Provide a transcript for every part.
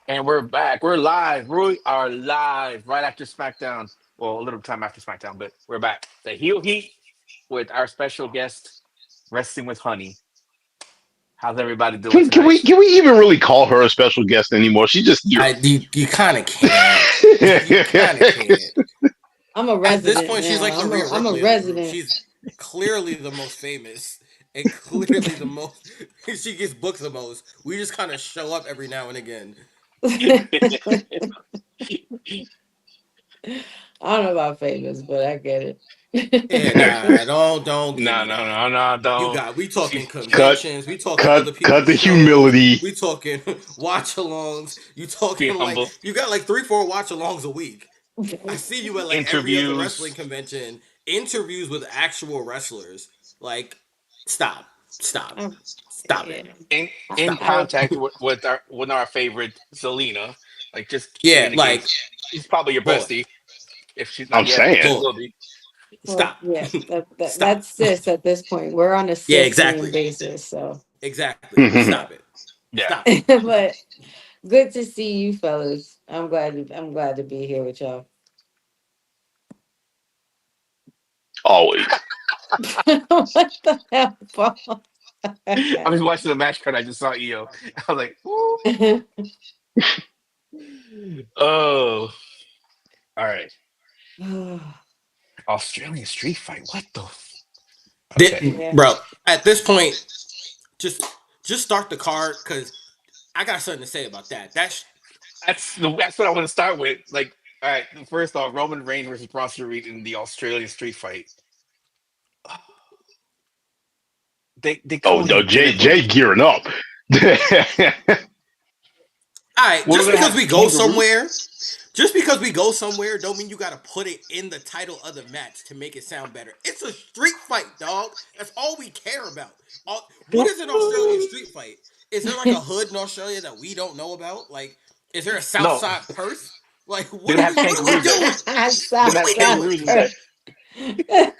And we're back. We're live. We are live right after SmackDown. Well, a little time after SmackDown, but we're back. The Heel Heat with our special guest, Wrestling with Honey. How's everybody doing Can we tonight? can we even really call her a special guest anymore? She's just here. You kind of can't. You kind of can't. I'm a At this resident point, she's like now. the I'm Rhea a Ripley of the group. resident. She's clearly the most famous and clearly the most. She gets booked the most. We just kind of show up every now and again. I don't know about famous, but I get Yeah, it. nah, don't give No, me no, that. no, no, don't. We talking She's cut conventions. We talking cut other cut people's the shows. humility. We talking watch alongs. You being talking like humble. you got like 3, 4 watch alongs a week. I see you at like every other wrestling Interviews. convention, interviews with actual wrestlers. Like, stop, stop, I'm, stop yeah. it, In stop it. I, contact with our favorite Zelina. Like just Yeah, like, communicates. She's probably your boy, bestie. If she's I'm not yet, saying. she boy, will be. well, stop, yeah, stop. that's cis at this point. We're on a Yeah, cis name exactly, basis, so. exactly. Mhm. Stop it, Yeah. stop it. But good to see you, fellas. I'm glad to be here with y'all. Always. What the hell, Paul? I was watching the match card. I just saw EO. I was like, "Ooh." Oh, all right. Australian street fight. What the? Okay. Yeah. Bro, at this point, just just start the card because I got something to say about that. That's what I want to start with. Like, all right. First off, Roman Reigns versus Braun Strowman in the Australian street fight. They Oh call it no, identical. Jay gearing up. All right, What are we gonna have? Kangaroo? just because we go somewhere, don't mean you got to put it in the title of the match to make it sound better. It's a street fight, dog. That's all we care about. What is an Australian street fight? Is there like a hood in Australia that we don't know about? Like, is there a No, Southside Perth? Like, they're gonna have what are we kangaroos there. doing? They're What gonna are have we South doing? kangaroos instead. South.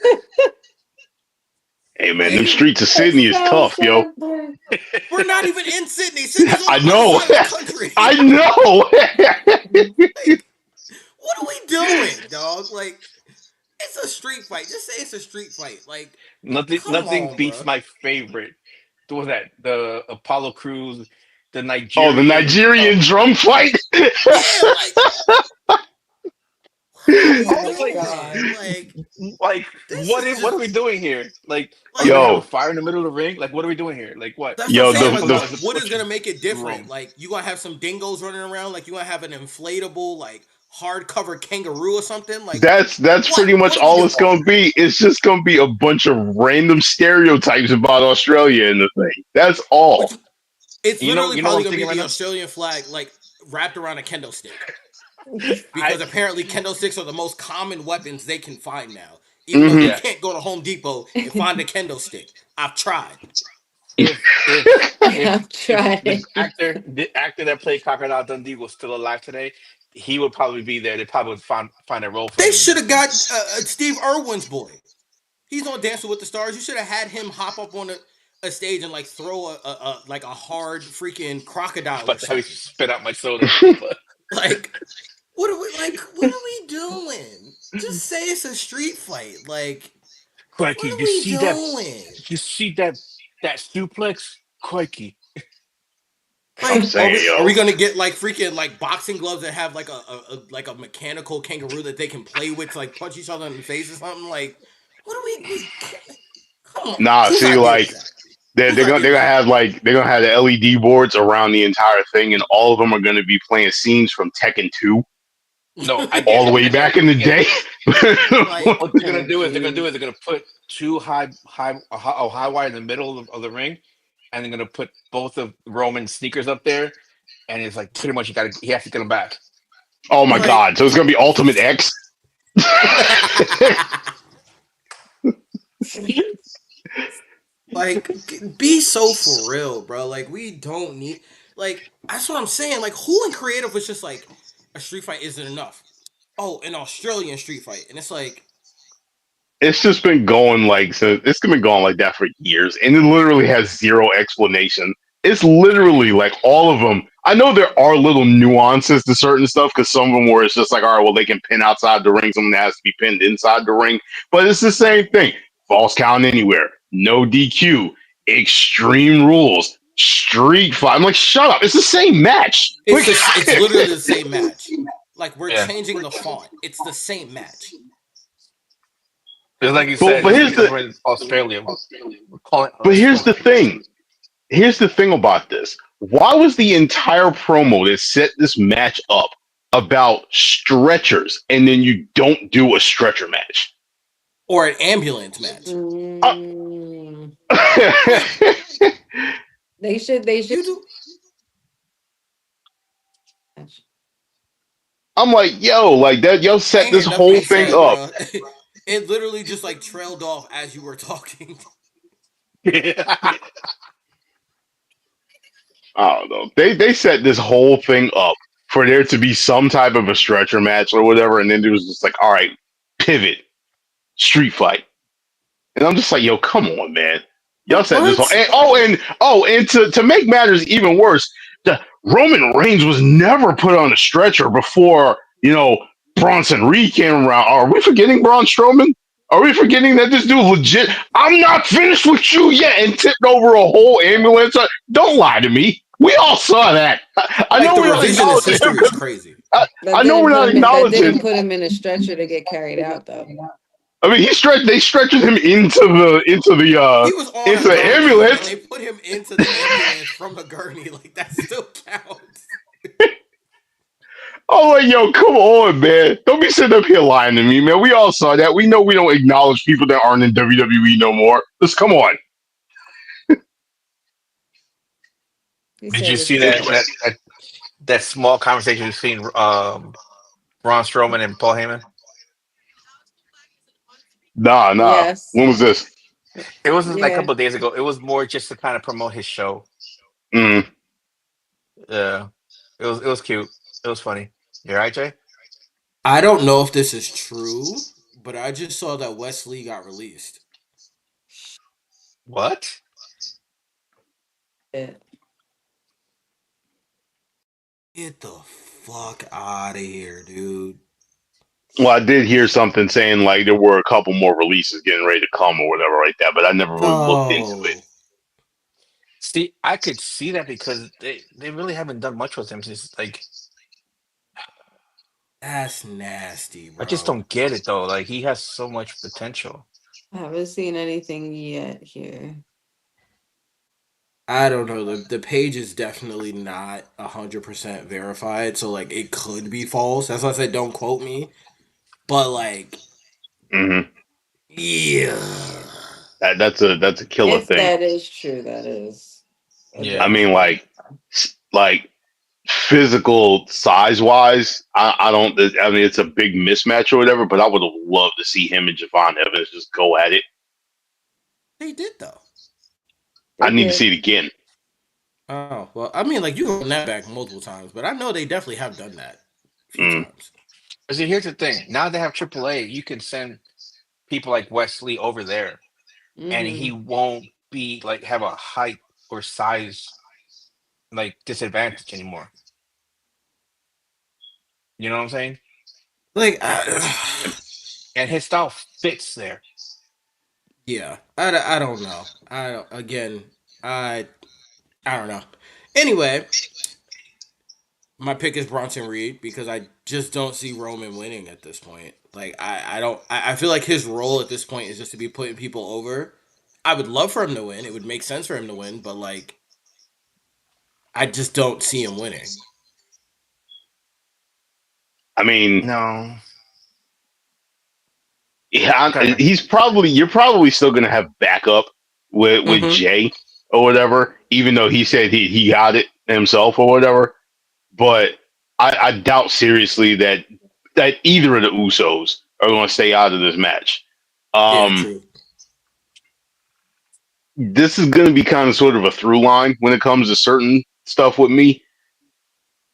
Hey man, them Like, streets of Sydney is South tough, yo. South. we're not even in Sydney. Sydney's on I the other know. side of the country. I know. Like, what are we doing, dog? Like, it's a street fight. Just say it's a street fight. Like, come Nothing on, beats bro. my favorite. What was that? The Apollo Crews, the Oh, the Nigerian. Nigerian drum fight. Yeah, like, what are we I was Oh like, doing? God. like This is what are we just doing here? Like, are we like gonna have a Yo, fire in the middle of the ring? Like, what are we doing here? Like, what? that's what I'm yo, saying. Roman Like, comes out what and just what is gonna pushes make it different? Rome. Like, you gonna have some dingoes running around? Like, you gonna have an inflatable like hardcover kangaroo or something? Like, that's what? pretty much What are we all doing? it's gonna be. It's just gonna be a bunch of random stereotypes about Australia in the thing. That's all. Which it's literally You know what probably I'm gonna be thinking right the now? Australian flag like wrapped around a kendo stick. I Because apparently kendo sticks are the most common weapons they can find now. Even though you Hmm. Yeah. can't go to Home Depot and find a kendo stick. I've tried. If I'm the trying. actor that played Crocodile Dundee was still alive today, he would probably be there. They probably would find a role for They him. should have got Steve Irwin's boy. He's on Dancing with the Stars. You should have had him hop up on a stage and like throw a like a hard freaking crocodile or But to have me something. spit out my soda. But Like, what are we like? What are we doing? Just say it's a street fight. Like, Crikey, what are we doing? you see that suplex? Crikey. I'm Like, saying, are we yo. gonna get like freaking like boxing gloves that have like a mechanical kangaroo that they can play with to like punch each other in the face or something? Like, what are we come on. Nah, Whose see, idea like was that? they're Whose they're gonna idea they're was gonna that? have they're gonna have the LED boards around the entire thing, and all of them are gonna be playing scenes from Tekken 2 No, I get all the it. way I get back it. in I the get it. day. Like, What they're gonna Oh do is jeez. they're gonna put two high wire in the middle of the ring, and they're gonna put both of Roman's sneakers up there, and it's like pretty much he has to get them back. Oh my like, god! So it's gonna be Ultimate X. like, be so for real, bro. Like, we don't need. Like, that's what I'm saying. Like, who in creative was just like, a street fight isn't enough. Oh, an Australian street fight, and it's like, It's just been going like so. It's been going like that for years, and it literally has zero explanation. it's literally like all of them. I know there are little nuances to certain stuff because some of them where it's just like, all right, well, they can pin outside the ring, someone has to be pinned inside the ring, but it's the same thing. False count anywhere, no DQ, extreme rules, street fight. I'm like, shut up! It's the same match. Like, It's literally the same match. Like we're Yeah. changing the font. It's the same match. It's like you but said, but just here's because the we're in Australia, we're calling it but here's the Australia. thing. Here's the thing about this. Why was the entire promo that set this match up about stretchers and then you don't do a stretcher match? Or an ambulance match. Uh, Mm, Like they should. They should. you do. I'm like, yo, like that, yo I set ain't this hear nothing whole you thing said, up. bro. It literally just like trailed off as you were talking. I don't know. They set this whole thing up for there to be some type of a stretcher match or whatever, and then it was just like, all right, pivot, street fight. And I'm just like, yo, come on, man. Y'all said this whole What? and to make matters even worse, the Roman Reigns was never put on a stretcher before, Bronson Reed came around. Are we forgetting Braun Strowman? Are we forgetting that this dude legit? I'm not finished with you yet, and tipped over a whole ambulance. Don't lie to me. We all saw that. I Like know the we're not revisionist acknowledging him history is 'cause crazy. I know we're not That didn't acknowledging. put him in a stretcher to get carried out though. I mean, they stretched him He was on a into the gurney and ambulance. they put him into the ambulance from the gurney. Like that still counts. Oh, like, yo, come on, man. Don't be sitting up here lying to me, man. We all saw that. We know we don't acknowledge people that aren't in WWE no more. Just come on. He Did said you it was see too that small conversation between Braun Strowman and Paul Heyman? Nah. Yes. When was this? It wasn't like a Yeah. couple of days ago. It was more just to kind of promote his show. Mm. Yeah, it was cute. It was funny. You all right, Jay? I don't know if this is true, but I just saw that Wesley got released. What? Yeah. Get the fuck out of here, dude. Well, I did hear something saying like there were a couple more releases getting ready to come or whatever like that, but I never really looked into it. No. See, I could see that because they really haven't done much with him since like That's nasty, I just bro. don't get it though. Like he has so much potential. I haven't seen anything yet here. I don't know. The page is definitely not 100% verified, so like it could be false. That's why I said don't quote me. But like, Hmm. yeah, That's a killer If thing. that is true, that is a I Yeah. mean, definite. like physical size wise, I don't. I mean, it's a big mismatch or whatever, but I would have loved to see him and Javon Evans just go at it. they did though. I They need to did. see it again. Oh well, I mean, like you can run that back multiple times, but I know they definitely have done that a few Mm. times. But see, here's the thing. Now they have AAA. You can send people like Wesley over there, and he Mm-hmm. won't be like have a height or size like disadvantage anymore. You know what I'm saying? Like, And his style fits there. yeah, I don't know. I don't, again, I I don't know. Anyway, my pick is Bronson Reed because I just don't see Roman winning at this point. Like I don't I feel like his role at this point is just to be putting people over. I would love for him to win. It would make sense for him to win, but like I just don't see him winning. I mean, No. yeah, Okay. you're probably still gonna have backup with Mm-hmm. Jay or whatever, even though he said he got it himself or whatever. But I doubt seriously that either of the Usos are going to stay out of this match. Yeah, Um, true. this is going to be kind of sort of a through line when it comes to certain stuff with me.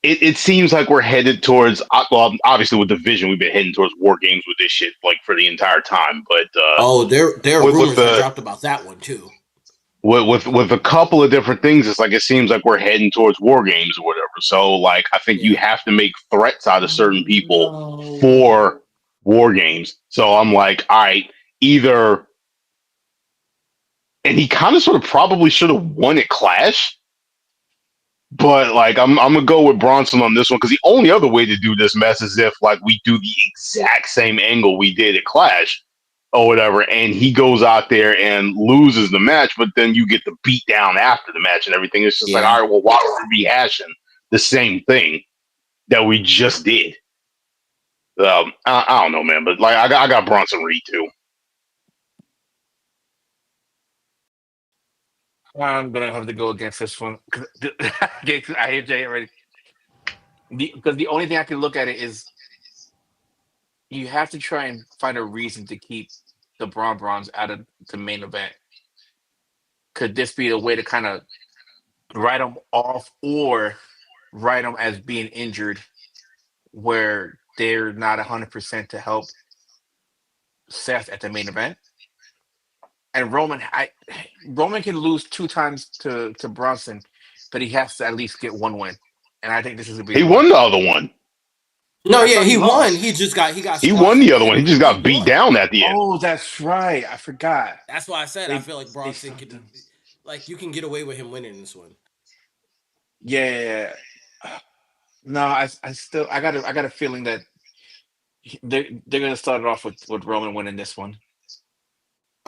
It seems like we're headed towards, well, obviously with the vision, we've been heading towards war games with this shit like for the entire time. But Oh, there are with rumors that the dropped about that one too. with a couple of different things, it's like it seems like we're heading towards war games or whatever. So like I think you Yeah. have to make threats out of certain people No. for war games. So I'm like, all right, either and he kind of sort of probably should have won at Clash, but like I'm gonna go with Bronson on this one because the only other way to do this mess is if like we do the exact same angle we did at Clash or whatever, and he goes out there and loses the match, but then you get the beat down after the match and everything. It's just like, Yeah. all right, well, why are we rehashing the same thing that we just did? I don't know, man, but like I got Bronson Reed too. I'm gonna have to go against this one. I hear Jay already. Because the only thing I can look at it is you have to try and find a reason to keep the Bronze out of the main event. Could this be a way to kind of write them off or write them as being injured where they're not 100% to help Seth at the main event? And Roman can lose two times to Bronson, but he has to at least get one win. And I think this is gonna be He the one. won the other one. No, I yeah, thought he he won. lost. He got He won squashed the at other the one. end, He but just he got beat won. down at the end. Oh, that's right. I forgot. That's why I said I feel like They Bronson stopped can, him. like, you can get away with him winning this one. Yeah. No, I still I got a feeling that they're gonna start it off with Roman winning this one.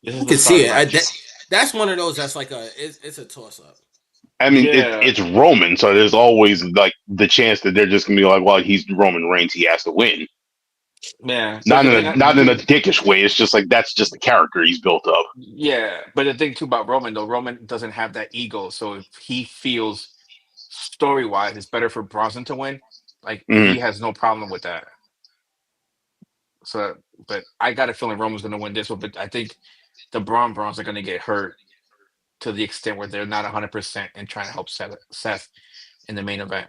This is I the can see starting it. match. That's one of those that's like it's a toss up. I mean, Yeah, it's Roman, so there's always like the chance that they're just gonna be like, well, he's Roman Reigns, he has to win. yeah. But Not in a not in a dickish way. It's just like that's just the character he's built up. yeah, but the thing too about Roman though, Roman doesn't have that ego. So if he feels story wise, it's better for Bronson to win. Like he Mm. has no problem with that. So, but I got a feeling Roman's gonna win this one. But I think the Bronze are gonna get hurt to the extent where they're not 100% and trying to help Seth in the main event.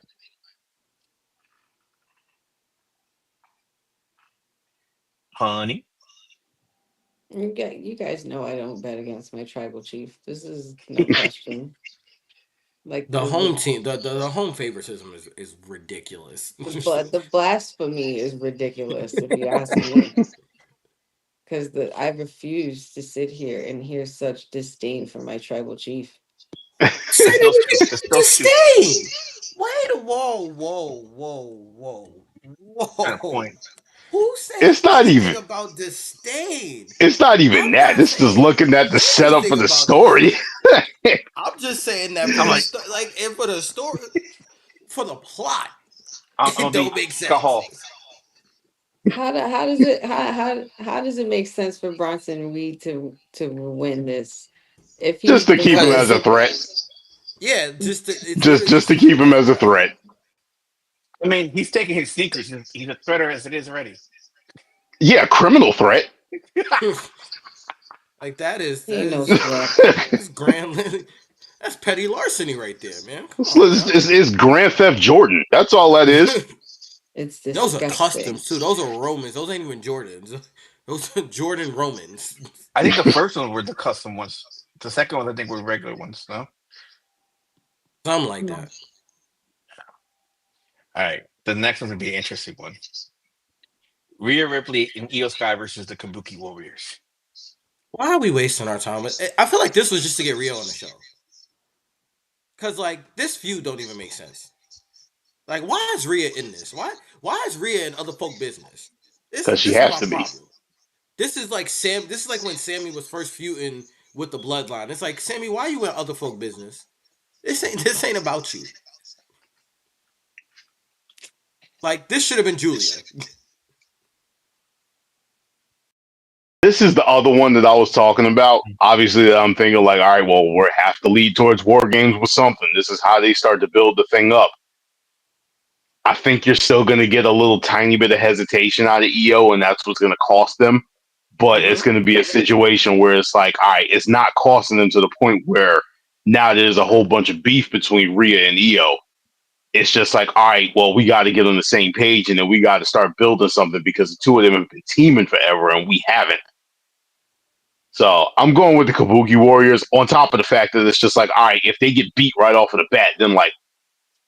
Honey, You guys know I don't bet against my tribal chief. This is no question. Like The home team, the home favoritism is ridiculous. the blasphemy is ridiculous if you ask me. Because I refuse to sit here and hear such disdain for my tribal chief. Say it's that those you two. It's can those two. disdain. Wait a Kind of whoa. point. Who said It's not anything even. about disdain? It's not even I'm that. not This is saying looking at the setup anything for the about this. story. I'm just saying that for I'm the like, like and for the story, for the plot, I'm it gonna don't be make sense. Cahal. How does it how does it make sense for Bronson Reed to win this if he Just to keep doesn't him as a Because listen? threat. yeah, it's literally Just just to to keep keep him him as a as a threat. threat. I mean, he's taking his sneakers. He's a threater as it is already. Yeah, criminal threat. Like He ain't no it's, threat. that's grand. That's petty larceny right there, man. Come on now. it's Grand Theft Jordan. That's all that is. It's Those are disgusting. customs too. Those are Romans. Those ain't even Jordans. Those are Jordan Romans. I think the first one were the custom ones. The second one, I think, were regular ones. No. All Something like that. right. The next one's gonna be an interesting one. Rhea Ripley and Io Sky versus the Kabuki Warriors. Why are we wasting our time? I feel like this was just to get Rio on the show. Cause like this feud don't even make sense. Like why is Rhea in this? Why is Rhea in other folk business? Because she This is has my to be. problem. This is like Sam. This is like when Sammy was first feuding with the Bloodline. It's like Sammy, why you in other folk business? This ain't about you. Like this should have been Julia. This is the other one that I was talking about. Obviously, I'm thinking like, all right, well, we have to lead towards war games with something. This is how they start to build the thing up. I think you're still going to get a little tiny bit of hesitation out of EO, and that's what's going to cost them. But it's Mm-hmm. going to be a situation where it's like, all right, it's not costing them to the point where now there's a whole bunch of beef between Rhea and EO. It's just like, all right, well, we got to get on the same page, and then we got to start building something because the two of them have been teaming forever, and we haven't. So I'm going with the Kabuki Warriors. On top of the fact that it's just like, all right, if they get beat right off of the bat, then like,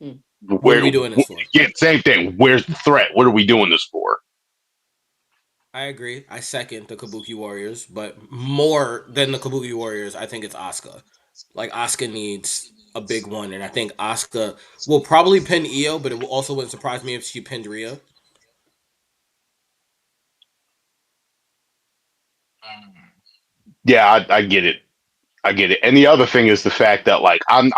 Hmm. What are where? we doing this for? Yeah, same thing. Where's the threat? What are we doing this for? I agree. I second the Kabuki Warriors, but more than the Kabuki Warriors, I think it's Asuka. Like Asuka needs a big one, and I think Asuka will probably pin Io, but it will also wouldn't surprise me if she pinned Rhea. Yeah, I get it. I get it. And the other thing is the fact that like I'm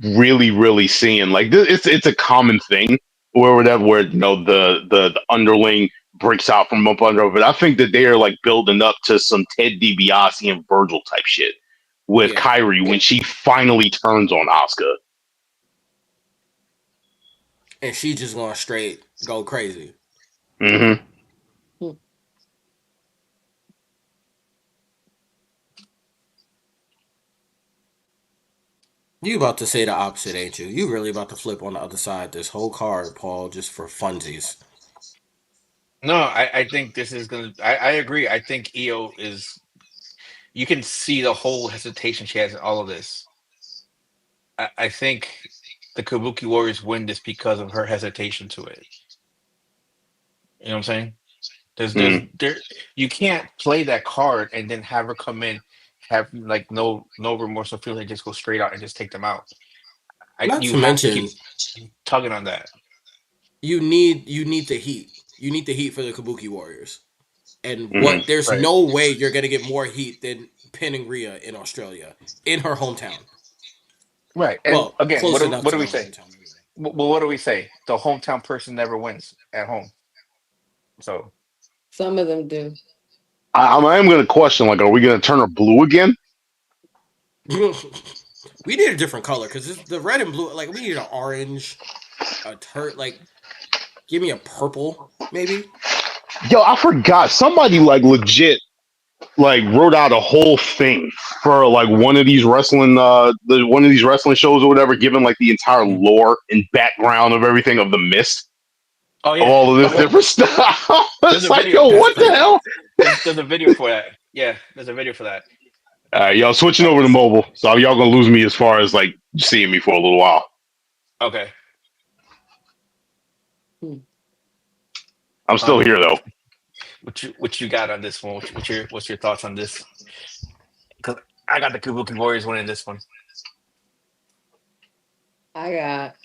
really seeing like this, it's a common thing where whatever where the underling breaks out from up under, but I think that they are like building up to some Ted DiBiase and Virgil type shit with Yeah, Kyrie when she finally turns on Asuka. and she just going straight go crazy. Hmm. Hmm. You about to say the opposite, ain't you? You really about to flip on the other side this whole card, Paul, just for funsies. No, I think this is gonna. I agree. I think Io is. You can see the whole hesitation she has in all of this. I think the Kabuki Warriors win this because of her hesitation to it. You know what I'm saying? There's Mm. there. You can't play that card and then have her come in, have like no remorse or feeling, just go straight out and just take them out. Not You to have to keep mention, tugging on that. you need the heat. You need the heat for the Kabuki Warriors. And Hmm. what there's Right. no way you're gonna get more heat than pinning Rhea in Australia, in her hometown. Right. And Well, again, close enough what to do we her say? hometown anyway. Well, what do we say? The hometown person never wins at home. So Some of them do. I am going to question like, are we going to turn her blue again? We need a different color because the red and blue. Like we need an orange, like give me a purple maybe. Yo, I forgot somebody like legit like wrote out a whole thing for like one of these one of these wrestling shows or whatever, given like the entire Mhm. lore and background of everything of the mist oh of yeah. all of this Well, different stuff. there's It's a like, video. yo, That's what the pretty hell? dope. There's a video for that. Yeah, there's a video for that. Y'all switching Uh, over to mobile, so y'all gonna lose me as far as like seeing me for a little while. okay. Hmm. I'm still Um, here though. what you got on this one? What's your thoughts on this? Because I got the Kabuki Warriors winning this one. I got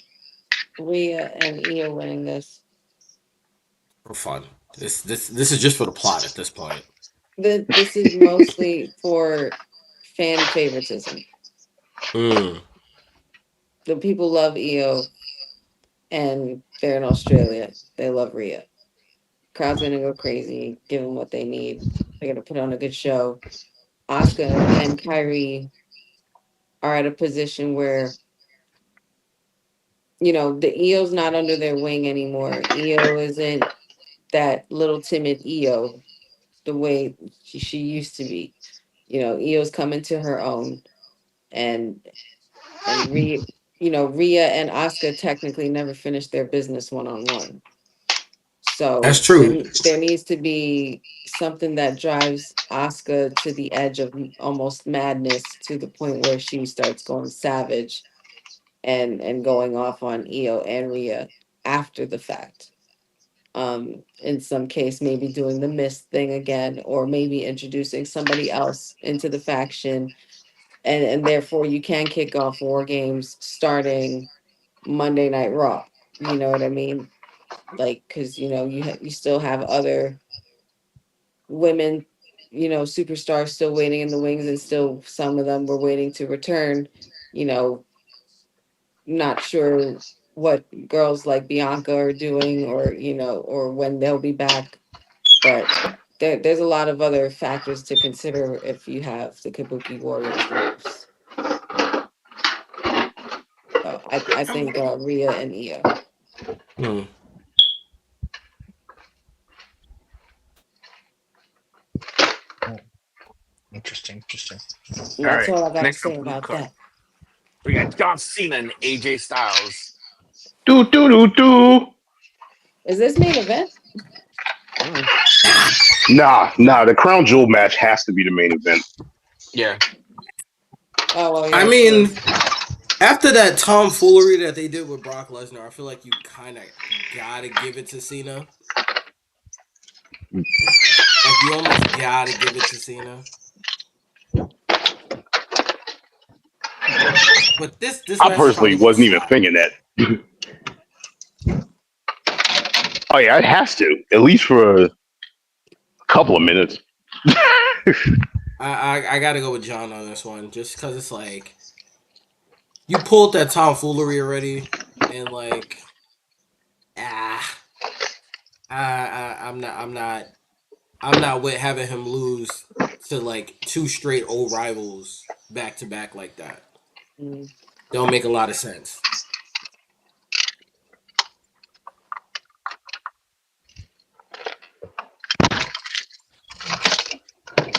Rhea and Io winning this. For fun. This is just for the plot at this point. This is mostly for fan favoritism. Mm. The people love Io and they're in Australia. They love Rhea. Crowd's gonna go crazy, give them what they need. They're gonna put on a good show. Asuka and Kyrie are at a position where, the Io's not under their wing anymore. Io isn't that little timid Io the way she used to be. Io's coming to her own, and Rhea and Asuka technically never finished their business one on one. That's So true. there needs to be something that drives Asuka to the edge of almost madness to the point where she starts going savage and going off on Io and Rhea after the fact. In some case, maybe doing the mist thing again, or maybe introducing somebody else into the faction, and therefore you can kick off war games starting Monday Night Raw. You know what I mean? Like, because you still have other women, superstars still waiting in the wings, and still some of them were waiting to return. You know, not sure what girls like Bianca are doing, or when they'll be back, but there's a lot of other factors to consider if you have the Kabuki Warriors lose. So I think Rhea and Io. Mm. Oh, interesting, interesting. And All that's right. all I got to Next say up, blue about card. that. We got John Cena and AJ Styles. Do do do do. Is this main event? Mm. Nah. The crown jewel match has to be the main event. Yeah. Oh well, I yeah, true. mean, after that tomfoolery that they did with Brock Lesnar, I feel like you kind of gotta give it to Cena. Like you almost gotta give it to Cena. But this I match is personally probably gonna wasn't even slap. thinking that. Oh yeah, it has to at least for a couple of minutes. I gotta go with John on this one, just because it's like you pulled that tomfoolery already, and like ah, I'm not with having him lose to like two straight old rivals back to back like that. Mm. Don't make a lot of sense.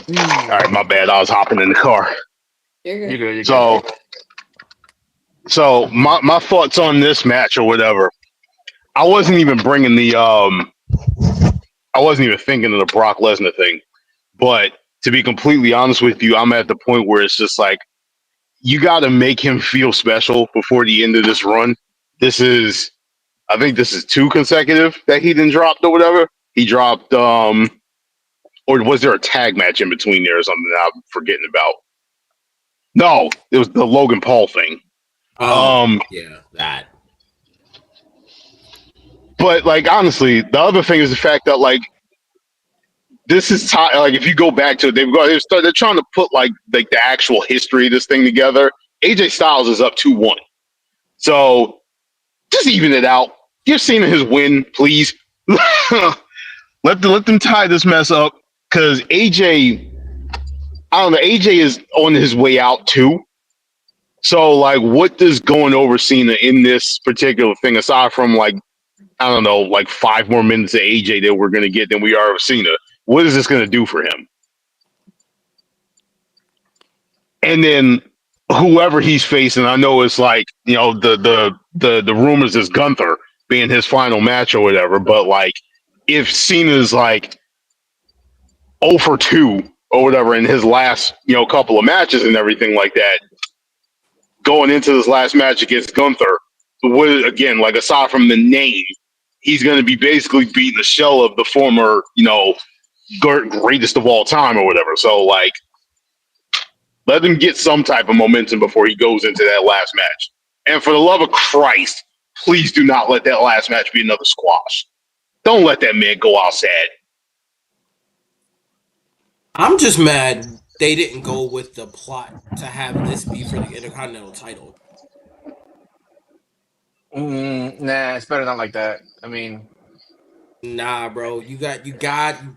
All right, my bad. I was hopping in the car. You're You're good. good. You're good. So my thoughts on this match or whatever. I wasn't even bringing the I wasn't even thinking of the Brock Lesnar thing. But to be completely honest with you, I'm at the point where it's just like you got to make him feel special before the end of this run. This is, I think this is two consecutive that he didn't dropped or whatever. He dropped, or was there a tag match in between there or something that I'm forgetting about? No, it was the Logan Paul thing. Oh Um, yeah, that. but like honestly, the other thing is the fact that like this is like if you go back to it, they're trying to put like the actual history of this thing together. AJ Styles is up 2-1. So just even it out. Give Cena his win, please. Let them tie this mess up because AJ, I don't know. AJ is on his way out too. So like, what does going over Cena in this particular thing, aside from like I don't know, like 5 more minutes of AJ that we're gonna get than we are of Cena? What is this gonna do for him? And then whoever he's facing, I know it's like the rumors is Gunther being his final match or whatever, but like if Cena's like 0 for 2 or whatever in his last couple of matches and everything like that, going into this last match against Gunther, what again like aside from the name, he's going to be basically beating the shell of the former greatest of all time or whatever. So like let him get some type of momentum before he goes into that last match. And for the love of Christ, please do not let that last match be another squash. Don't let that man go out sad. I'm just mad they didn't go with the plot to have this be for the Intercontinental title. Nah, it's better not like that. I mean, Nah, bro, you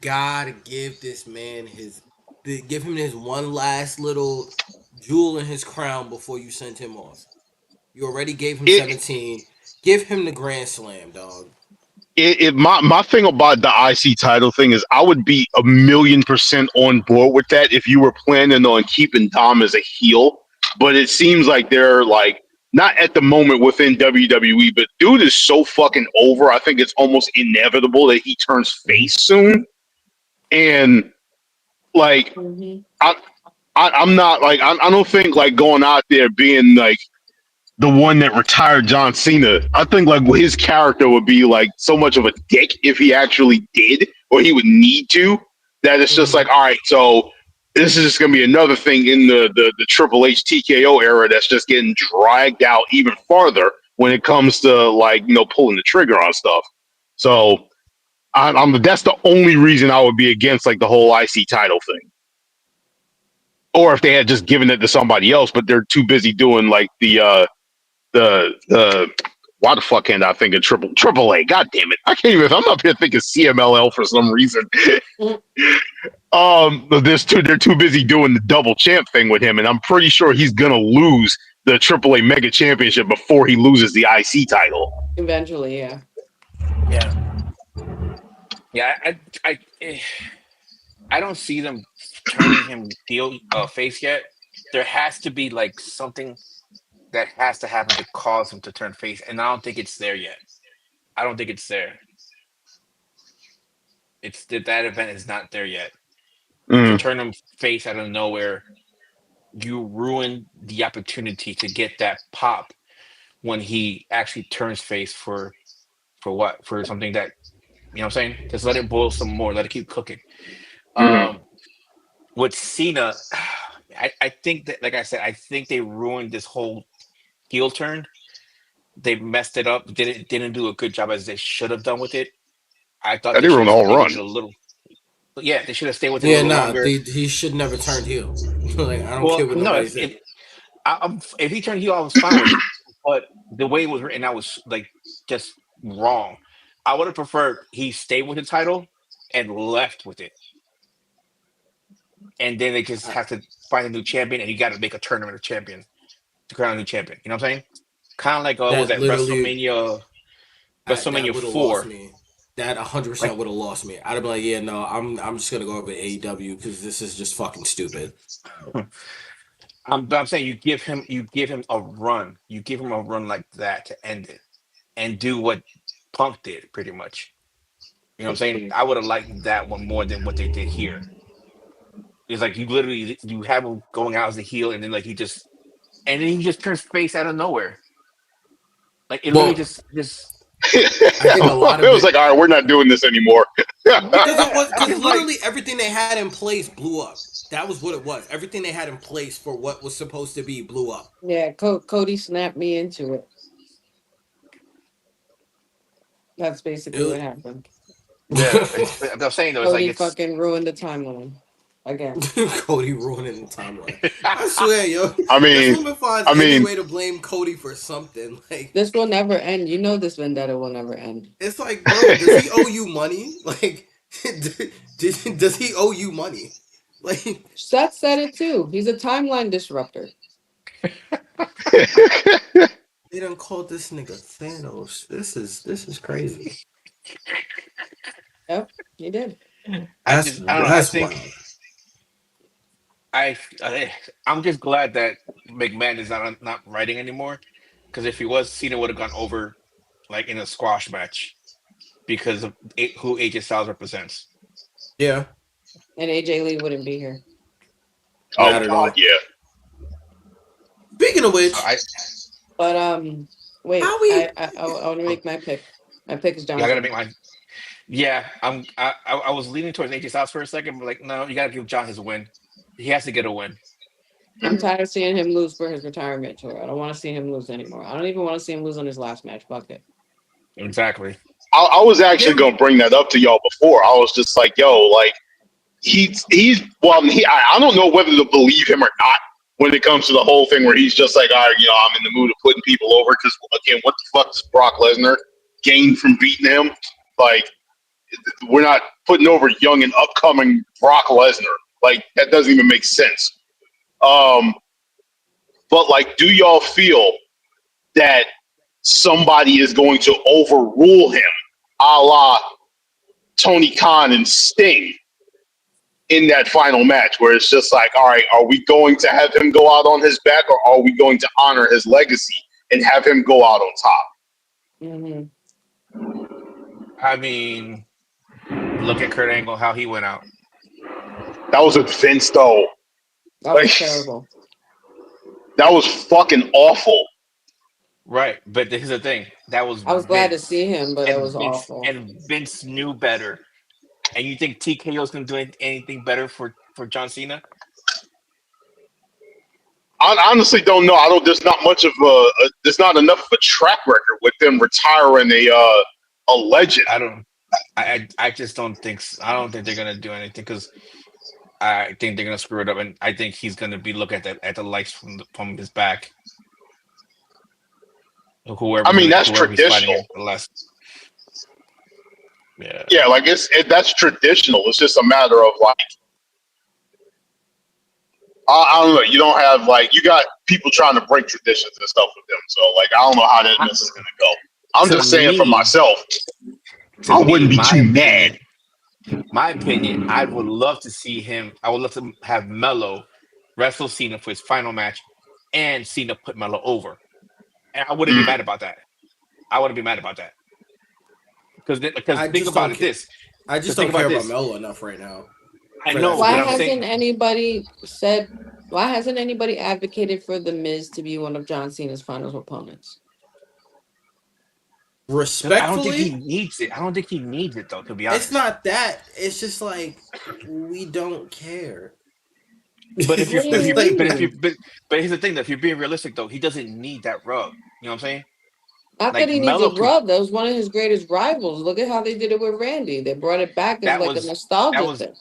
gotta give this man give him his one last little jewel in his crown before you send him off. You already gave him It 17. Give him the Grand Slam, dog. my thing about the IC title thing is I would be 1,000,000% on board with that if you were planning on keeping Dom as a heel. But it seems like they're like not at the moment within WWE, but dude is so fucking over. I think it's almost inevitable that he turns face soon. And like Mm-hmm. I, I'm not like I don't think like going out there being like the one that retired John Cena. I think like his character would be like so much of a dick if he actually did, or he would need to. That it's just Mm-hmm. like, all right, so this is just gonna be another thing in the Triple H TKO era that's just getting dragged out even farther when it comes to like pulling the trigger on stuff. So I'm that's the only reason I would be against like the whole IC title thing. Or if they had just given it to somebody else, but they're too busy doing like the why the fuck can't I think of triple A? God damn it. I can't even I'm up here thinking CMLL for some reason. Mm. They're too busy doing the double champ thing with him, and I'm pretty sure he's gonna lose the Triple A Mega Championship before he loses the IC title. Eventually, yeah. yeah, yeah. I don't see them turning him heel face yet. There has to be like something that has to happen to cause him to turn face, and I don't think it's there yet. I don't think it's there. It's that event is not there yet. If you Mm, turn him face out of nowhere, you ruin the opportunity to get that pop when he actually turns face for what? For something that, you know what I'm saying? Just let it boil some more, let it keep cooking. mm. Um with Cena, I think that, like I said, I think they ruined this whole heel turn. They messed it up, didn't do a good job as they should have done with it. I thought That they didn't should ruin have the whole stayed with run. it a little. Yeah, they should have stayed with it a Yeah, little nah, longer. he should never turn heel. Like I don't Well, care what no, nobody said. if he turned heel, I was fine with it. But the way it was written, I was like just wrong. I would have preferred he stayed with the title and left with it, and then they just I, have to find a new champion, and you got to make a tournament of champion to crown a new champion. You know what I'm saying? Kind of like what was that that literally WrestleMania that would have lost 4? me. That 100% Like would have lost me. I'd have been like, yeah, no, I'm just gonna go over AEW because this is just fucking stupid. I'm saying you give him a run, you give him a run like that to end it, and do what Punk did pretty much. You know what I'm saying? I would have liked that one more than what they did here. It's like you have him going out as a heel, and then like he just turns face out of nowhere. Like it literally Well, just I think a lot It of was like, it all right, we're not doing this anymore. yeah. I'm because just like literally everything they had in place blew up. That was what it was. Everything they had in place for what was supposed to be blew up. Yeah, Cody snapped me into it. That's basically what It, happened. yeah. I'm saying though, it's like Cody it's fucking ruined the timeline again. Cody ruining the timeline. I swear, yo, I this mean, woman finds I any mean, way to blame Cody for something. Like This will never end. You know this vendetta will never end. it's like, bro, does he owe you money? Like, does he owe you money? Like, Seth said it too. He's a timeline disruptor. they done called this nigga Thanos. This is crazy. Yep, he did. I don't know. I That's think wild. I, I'm just glad that McMahon is not writing anymore. Because if he was, Cena would have gone over like in a squash match because of who AJ Styles represents. Yeah, And AJ Lee wouldn't be here. oh not at god, all. yeah. Speaking of So which, But wait, how we? I want to oh, make my pick. My pick is yeah, I John gotta Cena. make my yeah. I was leaning towards AJ Styles for a second, but like no, you gotta give John his win. He has to get a win. I'm tired of seeing him lose for his retirement tour. I don't want to see him lose anymore. I don't even want to see him lose on his last match. Fuck it. Exactly. I was actually Him. gonna bring that up to y'all before. I was just like, yo, like he's well, I don't know whether to believe him or not when it comes to the whole thing where he's just like, all right, I'm in the mood of putting people over because again, what the fuck does Brock Lesnar gain from beating him? Like, we're not putting over young and upcoming Brock Lesnar. Like, that doesn't even make sense. Um, but like, do y'all feel that somebody is going to overrule him, a la Tony Khan and Sting, in that final match, where it's just like, all right, are we going to have him go out on his back, or are we going to honor his legacy and have him go out on top? Hmm. I mean, look at Kurt Angle, how he went out. That was with Vince, though. That Like, was terrible. that was fucking awful. Right, but here's the thing: that was I was glad to Vince, see him, but that and was awful. Vince knew better. And you think TKO is going to do anything better for John Cena? I honestly don't know. I don't. There's not much of there's not enough of a track record with them retiring a legend. I don't. I just don't think. I don't think they're going to do anything because I think they're going to screw it up, and I think he's going to be look at the lights from his back. I mean, that's Whoever he's fighting traditional. against the less. Yeah. Yeah, like that's traditional. It's just a matter of like, I don't know. You don't have like, you got people trying to break traditions and stuff with them. So like, I don't know how that I- mess is gonna go. I'm To just saying for me, myself, I wouldn't be too mad. my opinion, I would love to see him. I would love to have Melo wrestle Cena for his final match, and Cena put Melo over, and I wouldn't be Mm. mad about that. I wouldn't be mad about that because I think just about don't it. care. This. I just Because think don't care about about this. Melo enough right now I for that know, to Why be but a I'm thing. saying, hasn't anybody said? Why hasn't anybody advocated for the Miz to be one of John Cena's finals opponents? because I don't think he Respectfully, needs it. I don't think he needs it though, to be it's honest. not that. It's just like we don't care. But if It's you're, What do if you just you, like but if you, mean? but here's the thing: that if you're being realistic, though, he doesn't need that rub. You know what I'm saying? Not that Like he needs a Melo could. rub. That was one of his greatest rivals. Look at how they did it with Randy. They brought it back as That like a was that nostalgia was thing.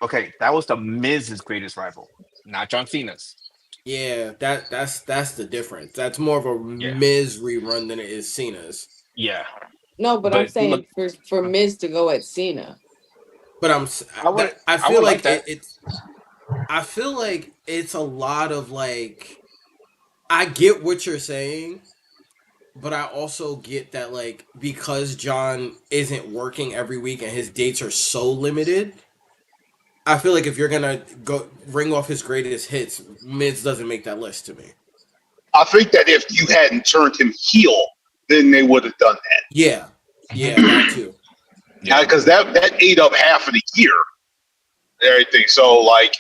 okay. That was the Miz's greatest rival, not John Cena's. yeah, that's the difference. That's more of a Yeah, Miz rerun than it is Cena's. yeah. No, but I'm But look, saying for Miz to go at Cena. But I would, that I I feel would like like that. it's I feel like it's a lot of like I get what you're saying, but I also get that like because John isn't working every week and his dates are so limited, I feel like if you're gonna go ring off his greatest hits, Miz doesn't make that list to me. I think that if you hadn't turned him heel, then they would have done Yeah, Hmm. yeah, that too. that. Yeah, Because that ate up half of the year and everything. So like,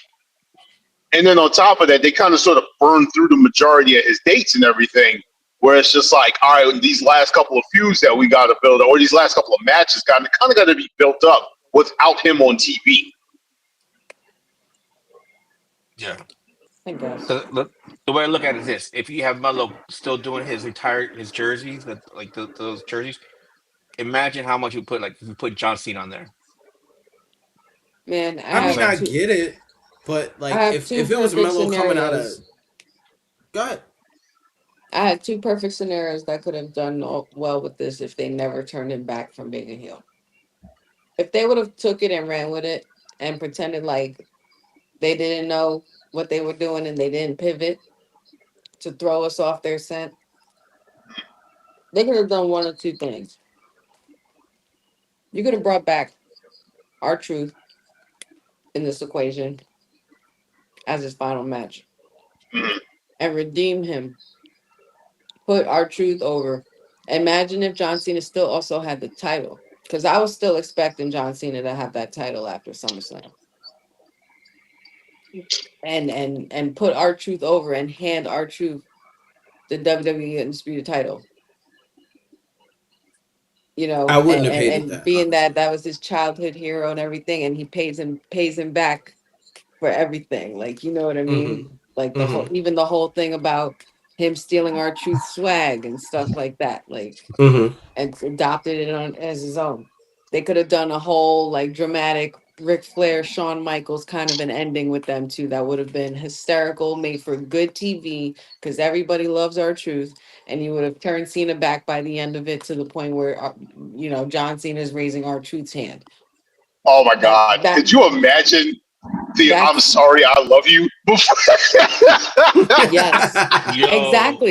and then on top of that, they kind of sort of burned through the majority of his dates and everything. Where it's just like, all right, these last couple of feuds that we got to build, or these last couple of matches, kind of got to be built up without him on TV. yeah. I guess. 'Cause look, the way I look at it is this: if you have Melo still doing his jerseys, like those jerseys, imagine how much you put like if you put John Cena on there. Man, You know what I'm I saying? get it, but I like have two if it was perfect Melo coming out of scenarios. God, I had two perfect scenarios that could have done well with this if they never turned him back from being a heel. If they would have took it and ran with it and pretended like they didn't know what they were doing and they didn't pivot to throw us off their scent, they could have done one of two things. You could have brought back our truth in this equation as his final match Mhm. and redeem him, put our truth over. Imagine if John Cena still also had the title. Because I was still expecting John Cena to have that title after SummerSlam. And put our truth over and hand our truth the WWE Undisputed title. You I know, wouldn't have hated and that being that honestly. that was his childhood hero and everything, and he pays him back for everything. Like, you know what I Mm-hmm. mean? Like the whole Mm-hmm. even the whole thing about him stealing our truth swag and stuff like that. Like, Mm-hmm. and adopted it on as his own. They could have done a whole like dramatic Ric Flair, Shawn Michaels kind of an ending with them too. That would have been hysterical, made for good TV because everybody loves our truth. And you would have turned Cena back by the end of it to the point where John Cena is raising our truth's hand. Oh my That God! that Could you imagine the "I'm that's sorry, I love you"? yes, Yo,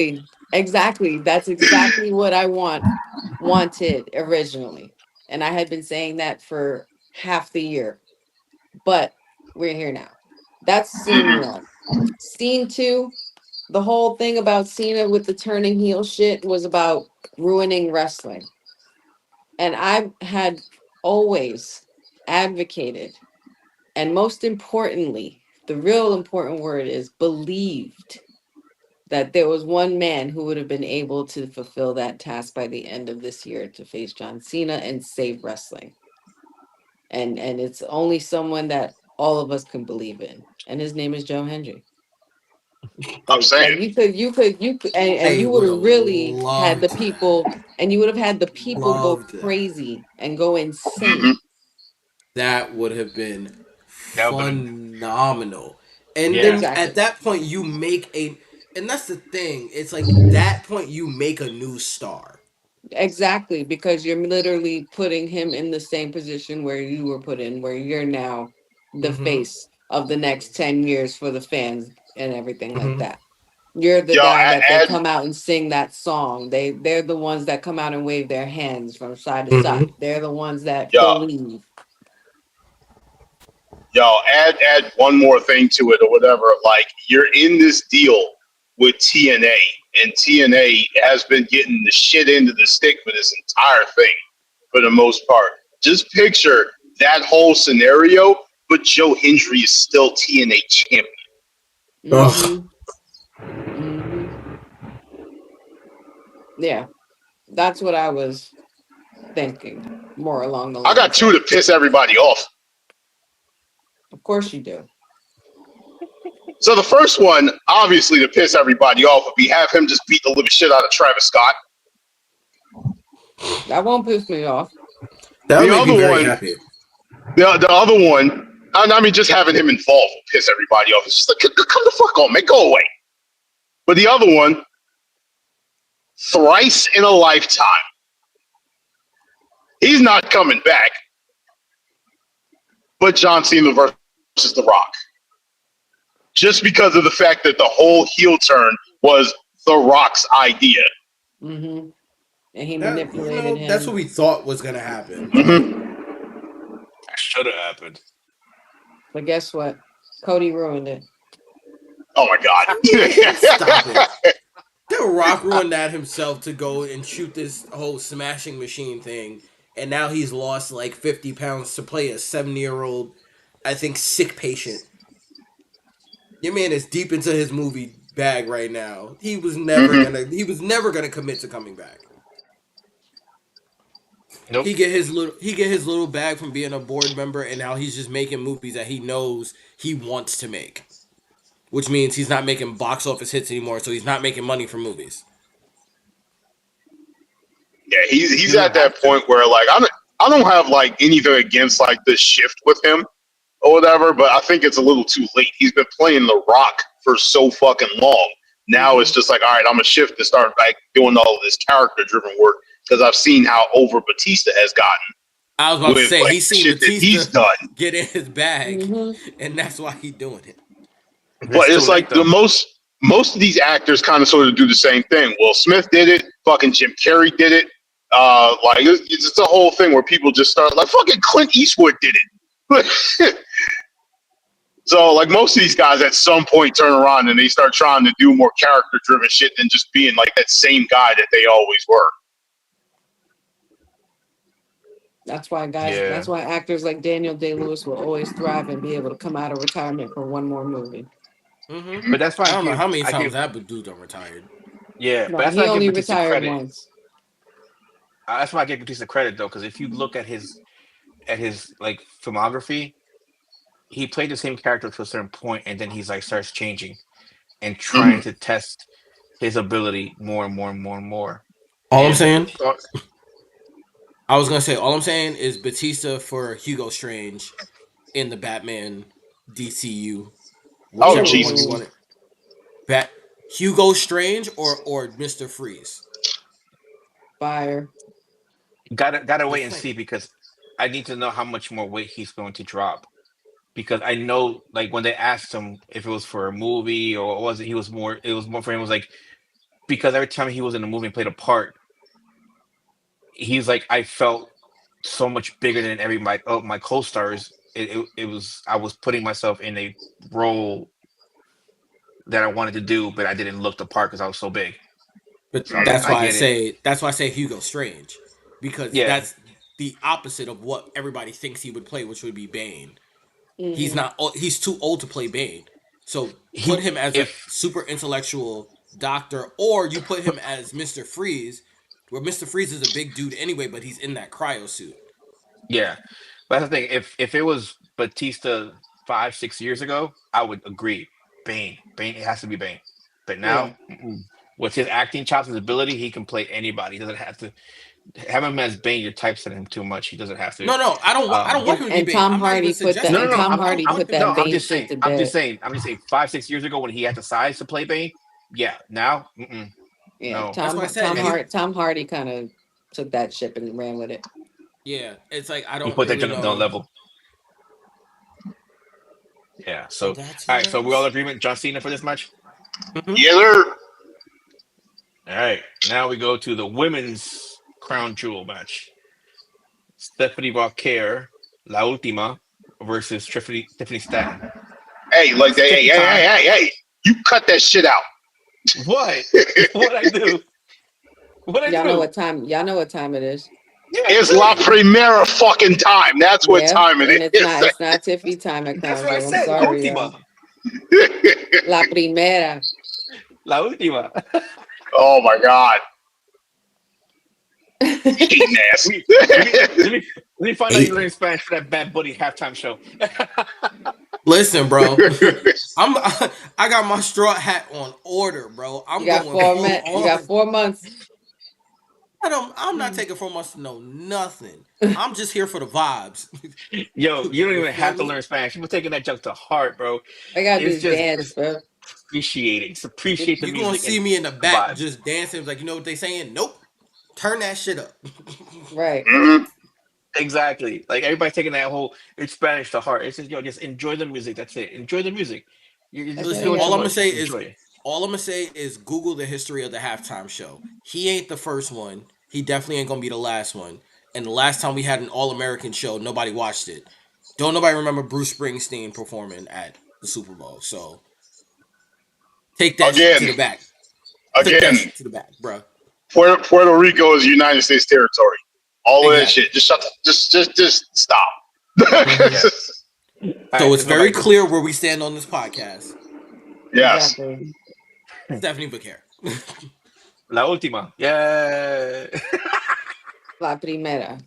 exactly. That's exactly what I wanted originally. And I had been saying that for half the year, but we're here now. That's scene Mhm. one. Scene two, the whole thing about Cena with the turning heel shit was about ruining wrestling. And I had always advocated, and most importantly, the real important word is believed that there was one man who would have been able to fulfill that task by the end of this year to face John Cena and save wrestling. And it's only someone that all of us can believe in. And his name is Joe Hendry. I'm Like saying. you could and I you would would have have really had the loved that. people and you would have had the people go Loved that. crazy and go Mhm. insane. That would have been that would have been phenomenal. And yeah. then at Exactly. that point, you make a, and that's the thing. It's like that point you make a new star. Exactly, because you're literally putting him in the same position where you were put in, where you're now the Mm-hmm. face of the next 10 years for the fans and everything like Mm-hmm. that. You're the Yo, guy that they add, come out and sing that song. They're the ones that come out and wave their hands from side to Mm-hmm. side. They're the ones that yo, believe. add one more thing to it or whatever. Like you're in this deal with TNA, and TNA has been getting the shit into the stick for this entire thing for the most part. Just picture that whole scenario, but Joe Hendry is still TNA champion. Ugh. Mm-hmm. Mm-hmm. Yeah, that's what I was thinking. More along the I got lines two of to piss everybody off. course you do. So the first one, obviously, to piss everybody off, would be have him just beat the living shit out of Travis Scott. That won't piss me off. That would The make me other very one, happy. the other one, I mean, just having him involved will piss everybody off. It's just like, come the fuck on, man, go away. But the other one, thrice in a lifetime, he's not coming back. But John Cena versus The Rock. Just because of the fact that the whole heel turn was The Rock's idea. Mm-hmm. And he That, manipulated that's what him. we thought was gonna happen, but Mm-hmm. That should have happened. But guess what? Cody ruined it. Oh my god. stop it. The Rock ruined that himself to go and shoot this whole smashing machine thing, and now he's lost like 50 pounds to play a 70-year-old, I think, sick patient. Your man is deep into his movie bag right now. Mm-hmm. He was never gonna commit to coming back. Nope. He get his little bag from being a board member, and now he's just making movies that he knows he wants to make, which means he's not making box office hits anymore, so he's not making money from movies. Yeah, He he's doesn't at have that to. point where like I don't have like anything against like this shift with him or whatever, but I think it's a little too late. He's been playing The Rock for so fucking long. Now it's Mm-hmm. just like, all right, I'm gonna shift to start like doing all of this character driven work because I've seen how over Batista has gotten I was about to with say like he's the seen shit that Batista he's done. get in his bag, Mm-hmm. and that's why he's doing it. But It's too it's late like the though. most of these actors kind of sort of do the same thing. Will Smith did it. Fucking Jim Carrey did it. Like it's just a whole thing where people just start like fucking Clint Eastwood did it. So like most of these guys at some point turn around and they start trying to do more character driven shit than just being like that same guy that they always were. That's why guys. Yeah. That's why actors like Daniel Day Lewis will always thrive and be able to come out of retirement for one more movie. Mm-hmm. But that's why I don't know how many times that dude done retired. but No, that's why he I give only Batista retired credit. once. That's why I give Batista credit though, because if you look at his like filmography, he played the same character to a certain point, and then he's like starts changing and trying Mm-hmm. to test his ability more and more and more and more. All I'm And saying, I was gonna say, all I'm saying is Batista for Hugo Strange in the Batman DCU, Oh whichever one you Jesus! Ooh, want it. Bat Hugo Strange or Mister Freeze. fire. gotta The wait and thing. see because I need to know how much more weight he's going to drop. Because I know, like when they asked him if it was for a movie or was it, he was more. It was more for him. It was like because every time he was in a movie and played a part, he's like I felt so much bigger than every my co-stars. It was I was putting myself in a role that I wanted to do, but I didn't look the part because I was so big. But So I was like, that's I why I get it. say Hugo Strange, because Yeah, that's the opposite of what everybody thinks he would play, which would be Bane. He's Mm-hmm. not. He's too old to play Bane. So put he him as a if super intellectual doctor, or you put him as Mister Freeze, where Mister Freeze is a big dude anyway, but he's in that cryo suit. yeah. But that's the thing. If it was Batista 5 6 years ago, I would agree. Bane, it has to be Bane. But Yeah. now, with his acting chops, his ability, he can play anybody. He doesn't have to have him as Bane. You're typesetting him too much. He doesn't have to. No, I don't want. I don't want And him to be and Bane. Tom I'm not even Hardy put that No, no, and suggesting no. Bane. Tom I don't Hardy want put him to that be No. I'm Bane Bane. just shit saying. to I'm just bed. saying. I'm just saying. 5 6 years ago, when he had the size to play Bane, yeah. Now, Yeah, no. That's why I said And he Tom Hardy kind of took that ship and ran with it. yeah. It's like I he don't put that really gun on the know. level. Yeah. So, And all that's right. So we all yours. agreement. John Cena for this match. Mm-hmm. Yeah, they're All right. Now we go to the women's crown jewel match. Stephanie Vauquer, La Ultima, versus Tiffany Stanton. hey, like they, hey, Tiffany hey, hey, time. hey, hey, you cut that shit out. What? What I do? What I Y'all know do? what time. Y'all know what time it is. Yeah, It's La clearly. Primera fucking time. That's what Yeah, time and it is. it's not Tiffy time at That's what I Crown Jewel. I'm said. La sorry, última. La Primera. La última. Oh my god. Cheating I ass. we, let me find out you Eight. learn Spanish for that Bad Buddy halftime show. Listen, bro. I'm I got my straw hat on order, bro. you I'm got going full you got on. 4 months. I'm not taking 4 months to know nothing. I'm just here for the vibes. Yo, you don't You even feel have to me? learn Spanish. You're taking that junk to heart, bro. I gotta It's do just dance, it's bro. appreciating. Just appreciate the You gonna music see and me in the the back vibes. just dancing like you know what they saying? Nope. Turn that shit up. Right. Mhm. Exactly. Like everybody's taking that whole it's Spanish to heart. It's just just enjoy the music. That's it. Enjoy the music. You're That's just all Listen, you doing gotta too all I'm do. gonna much. say Just is enjoy it. Google the history of the halftime show. He ain't the first one. He definitely ain't gonna be the last one. And the last time we had an all American show, nobody watched it. Don't nobody remember Bruce Springsteen performing at the Super Bowl. So take that to Again, the back. Take that again, to the back, bruh. Puerto Rico is United States territory. All of that Exactly. shit. Just shut. Just stop. Hmm. Yeah. All So right. it's Let's go very back to clear where we stand on this podcast. Yes. Exactly. Stephanie Becker. La última. Yeah. La Primera.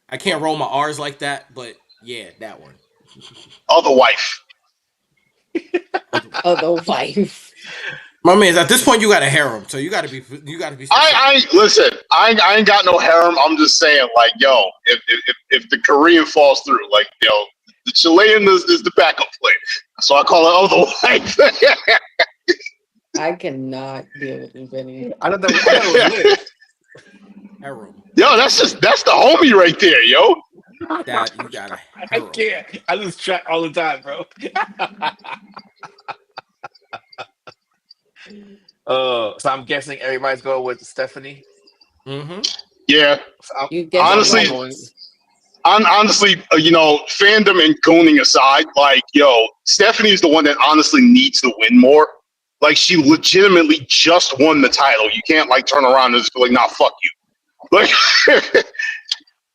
I can't roll my R's like that, but yeah, that one. Other wife. Oh, the wife. My man, at this point you got a harem, so you gotta be specific. I listen. I ain't got no harem. I'm just saying, like, yo, if the Korean falls through, like, yo, the Chilean is the backup plan. So I call it other wife. I cannot deal with you, Benny. I thought it was Liv. Harem. Yo, that's the homie right there, yo. That you got a I harem. can't. I lose track all the time, bro. So I'm guessing everybody's going with Stephanie. Mm-hmm. Yeah. So I'm, You I'm guessing also Honestly, white. going. honestly, fandom and gooning aside, like, yo, Stephanie's the one that honestly needs to win more. Like, she legitimately just won the title. You can't like turn around and just be like, nah, fuck you. Like,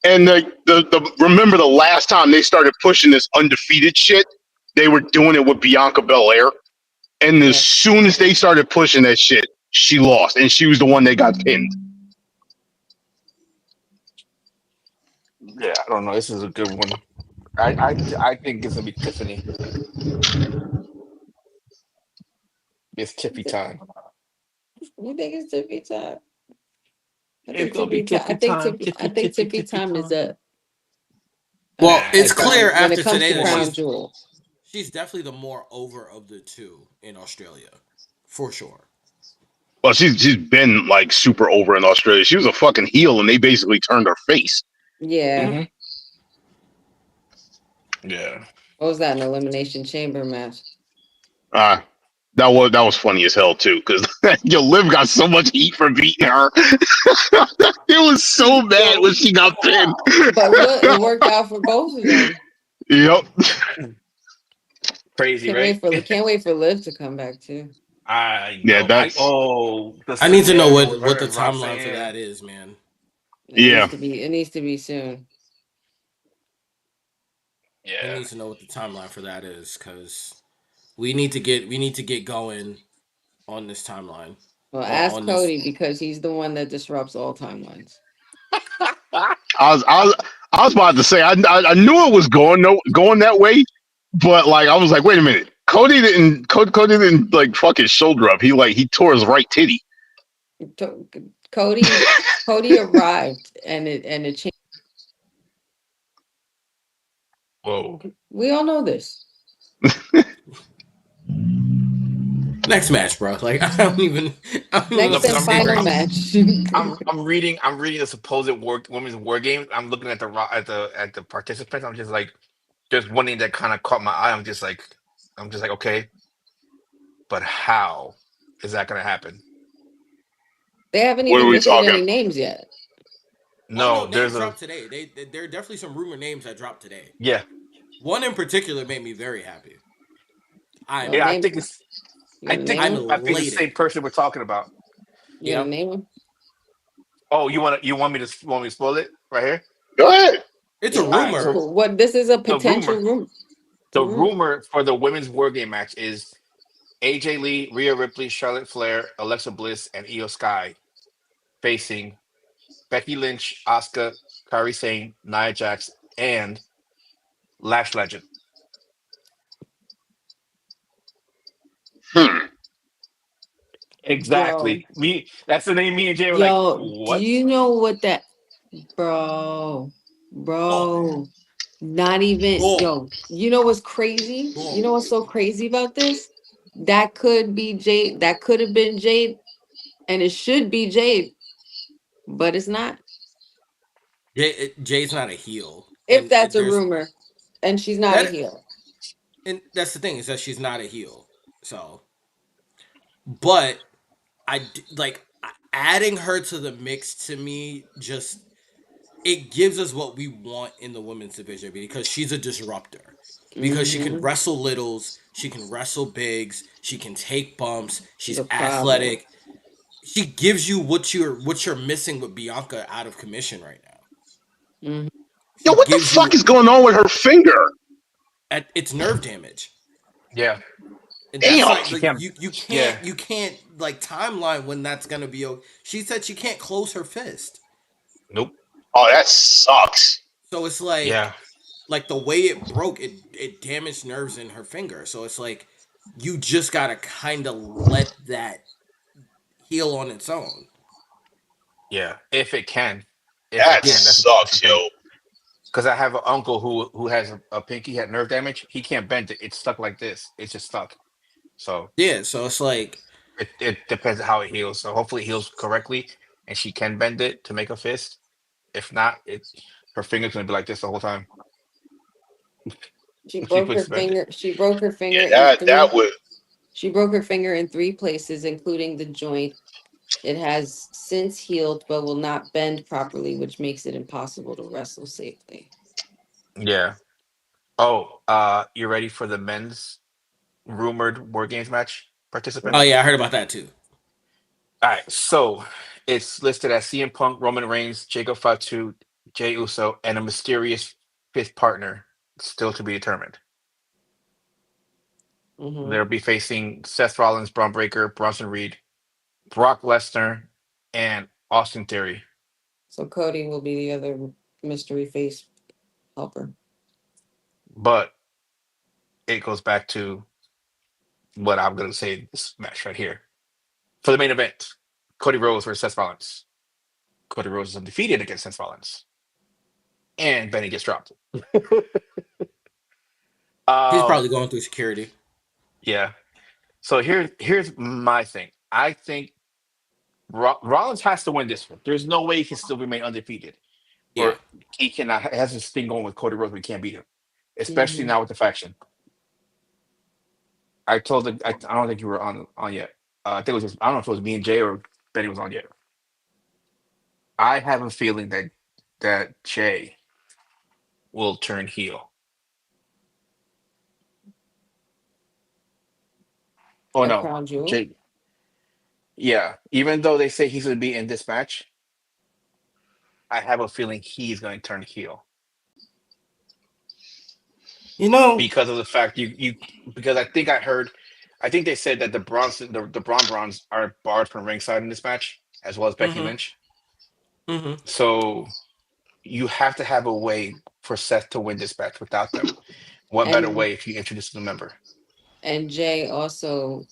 and the remember the last time they started pushing this undefeated shit, they were doing it with Bianca Belair. And as Yeah. soon as they started pushing that shit, she lost, and she was the one that got pinned. Yeah, I don't know. This is a good one. I think it's gonna be Tiffany. It's Tiffy time. You think it's Tiffy time? I It's think gonna be Tiffy time. Tiffy time. I Tiffy, think Tiffy, Tiffy Tiffy time is time. up Well, it's at clear Crown when it after comes today to that Well, Crown Jewel. she's definitely the more over of the two in Australia, for sure. Well, she's been like super over in Australia. She was a fucking heel, and they basically turned her face. Yeah. hmm Yeah. What was that? An elimination chamber match? Uh that was funny as hell too, because yo, Liv got so much heat for beating her. It was so bad when she got pinned. But look, it worked out for both of them. Yep. Crazy, right? Can't wait for Liv to come back too. I Yeah, know. that's The I need to know scenario with what her the and timeline for Roxanne. that is, man. yeah. It needs to be soon. I Yeah. need to know what the timeline for that is because we need to get going on this timeline Well, or ask on this. Cody because he's the one that disrupts all timelines. I was I was I was about to say I knew it was going that way, but like I was like, wait a minute. Cody didn't like fuck his shoulder up. He tore his right titty. To- Cody arrived and it changed. Whoa. We all know this. Next match, bro. Like I don't even know Next what Because to and I'm, say final right I'm now. match. I'm reading the supposed women's war games. I'm looking at the participants. I'm just like, there's one thing that kind of caught my eye. I'm just like, okay, but how is that gonna happen? They haven't What are even we listed talking? any names yet. Oh no, No, names there's a dropped today. There are definitely some rumor names that dropped today. yeah, One in particular made me very happy. Well, I'm yeah. name you gonna name I'm him? I think it's the elated. same person we're talking about. You gonna Yep. name him? Oh, you want me to spoil it right here? Go ahead. It's a Yeah. All right. rumor. So What this is a the potential rumor, room. the Rumor. rumor for the women's war game match is AJ Lee, Rhea Ripley, Charlotte Flair, Alexa Bliss, and Io Sky facing Becky Lynch, Asuka, Kairi Sane, Nia Jax, and Lash Legend. Hmm. Bro. Exactly. Me. That's the name. Me and Jay were like, Yo, do what? you know what that bro? Oh man. Bro. Not even Boom. yo, you know what's crazy? You Boom. know what's so crazy about this? That could be Jade, that could have been Jade, and it should be Jade, but it's not. Jay's not a heel, If that's a there's rumor, and she's not a that, heel. and that's the thing is that she's not a heel. So, but like adding her to the mix to me just it gives us what we want in the women's division because she's a disruptor. Because she can Mm-hmm. wrestle littles, she can wrestle bigs, she can take bumps, she's The problem. athletic. She gives you what you're missing with Bianca out of commission right now. Hmm. Yo, She what the gives fuck you is going on with her finger? it's nerve damage. Yeah. And that's Damn. like She the, can't. you Yeah. can't like timeline when that's gonna be okay. She said she can't close her fist. Nope. Oh, that sucks. So it's Yeah. like the way it broke, it damaged nerves in her finger. So it's like you just gotta kind of let that heal on its own. Yeah. If it can. If it That Yeah, can. That's the sucks, thing. yo. Because I have an uncle who has a pinky had nerve damage. He can't bend it. It's stuck like this. It's just stuck. So yeah. So it's like it depends on how it heals. So hopefully it heals correctly and she can bend it to make a fist. If not, her finger's gonna be like this the whole time. She If she broke puts her to bend it. finger. She broke her Yeah, finger in that three. would. She broke her finger in three places, including the joint. It has since healed, but will not bend properly, which makes it impossible to wrestle safely. Yeah. Oh, you ready for the men's rumored War Games match oh participants? yeah, I heard about that too. All right, so it's listed as CM Punk, Roman Reigns, Jacob Fatu, Jey Uso, and a mysterious fifth partner still to be determined. Hmm. They'll be facing Seth Rollins, Braun Breaker, Bronson Reed, Brock Lesnar, and Austin Theory. So Cody will be the other mystery face helper. But it goes back to what I'm going to say in this match right here. For the main event, Cody Rhodes versus Seth Rollins. Cody Rhodes is undefeated against Seth Rollins. And Benny gets dropped. He's um, probably going through security. yeah. So here's my thing. I think Rollins has to win this one. There's no way he can still remain undefeated, Yeah. or he cannot has this thing going with Cody Rhodes. We can't beat him, especially Hmm. now with the faction. I don't think you were on yet. I think it was just, I don't know if it was me and Jay or Benny was on yet. I have a feeling that Jay will turn heel. Oh A no, crown jewel. Jay. Yeah, even though they say he's going to be in this match, I have a feeling he's going to turn heel You know. because of the fact you because I think they said that the Braun Bronze are barred from ringside in this match as well as Becky Mm-hmm. Lynch. Mm-hmm. So you have to have a way for Seth to win this match without them. What better And way if you introduce a new member? Jay also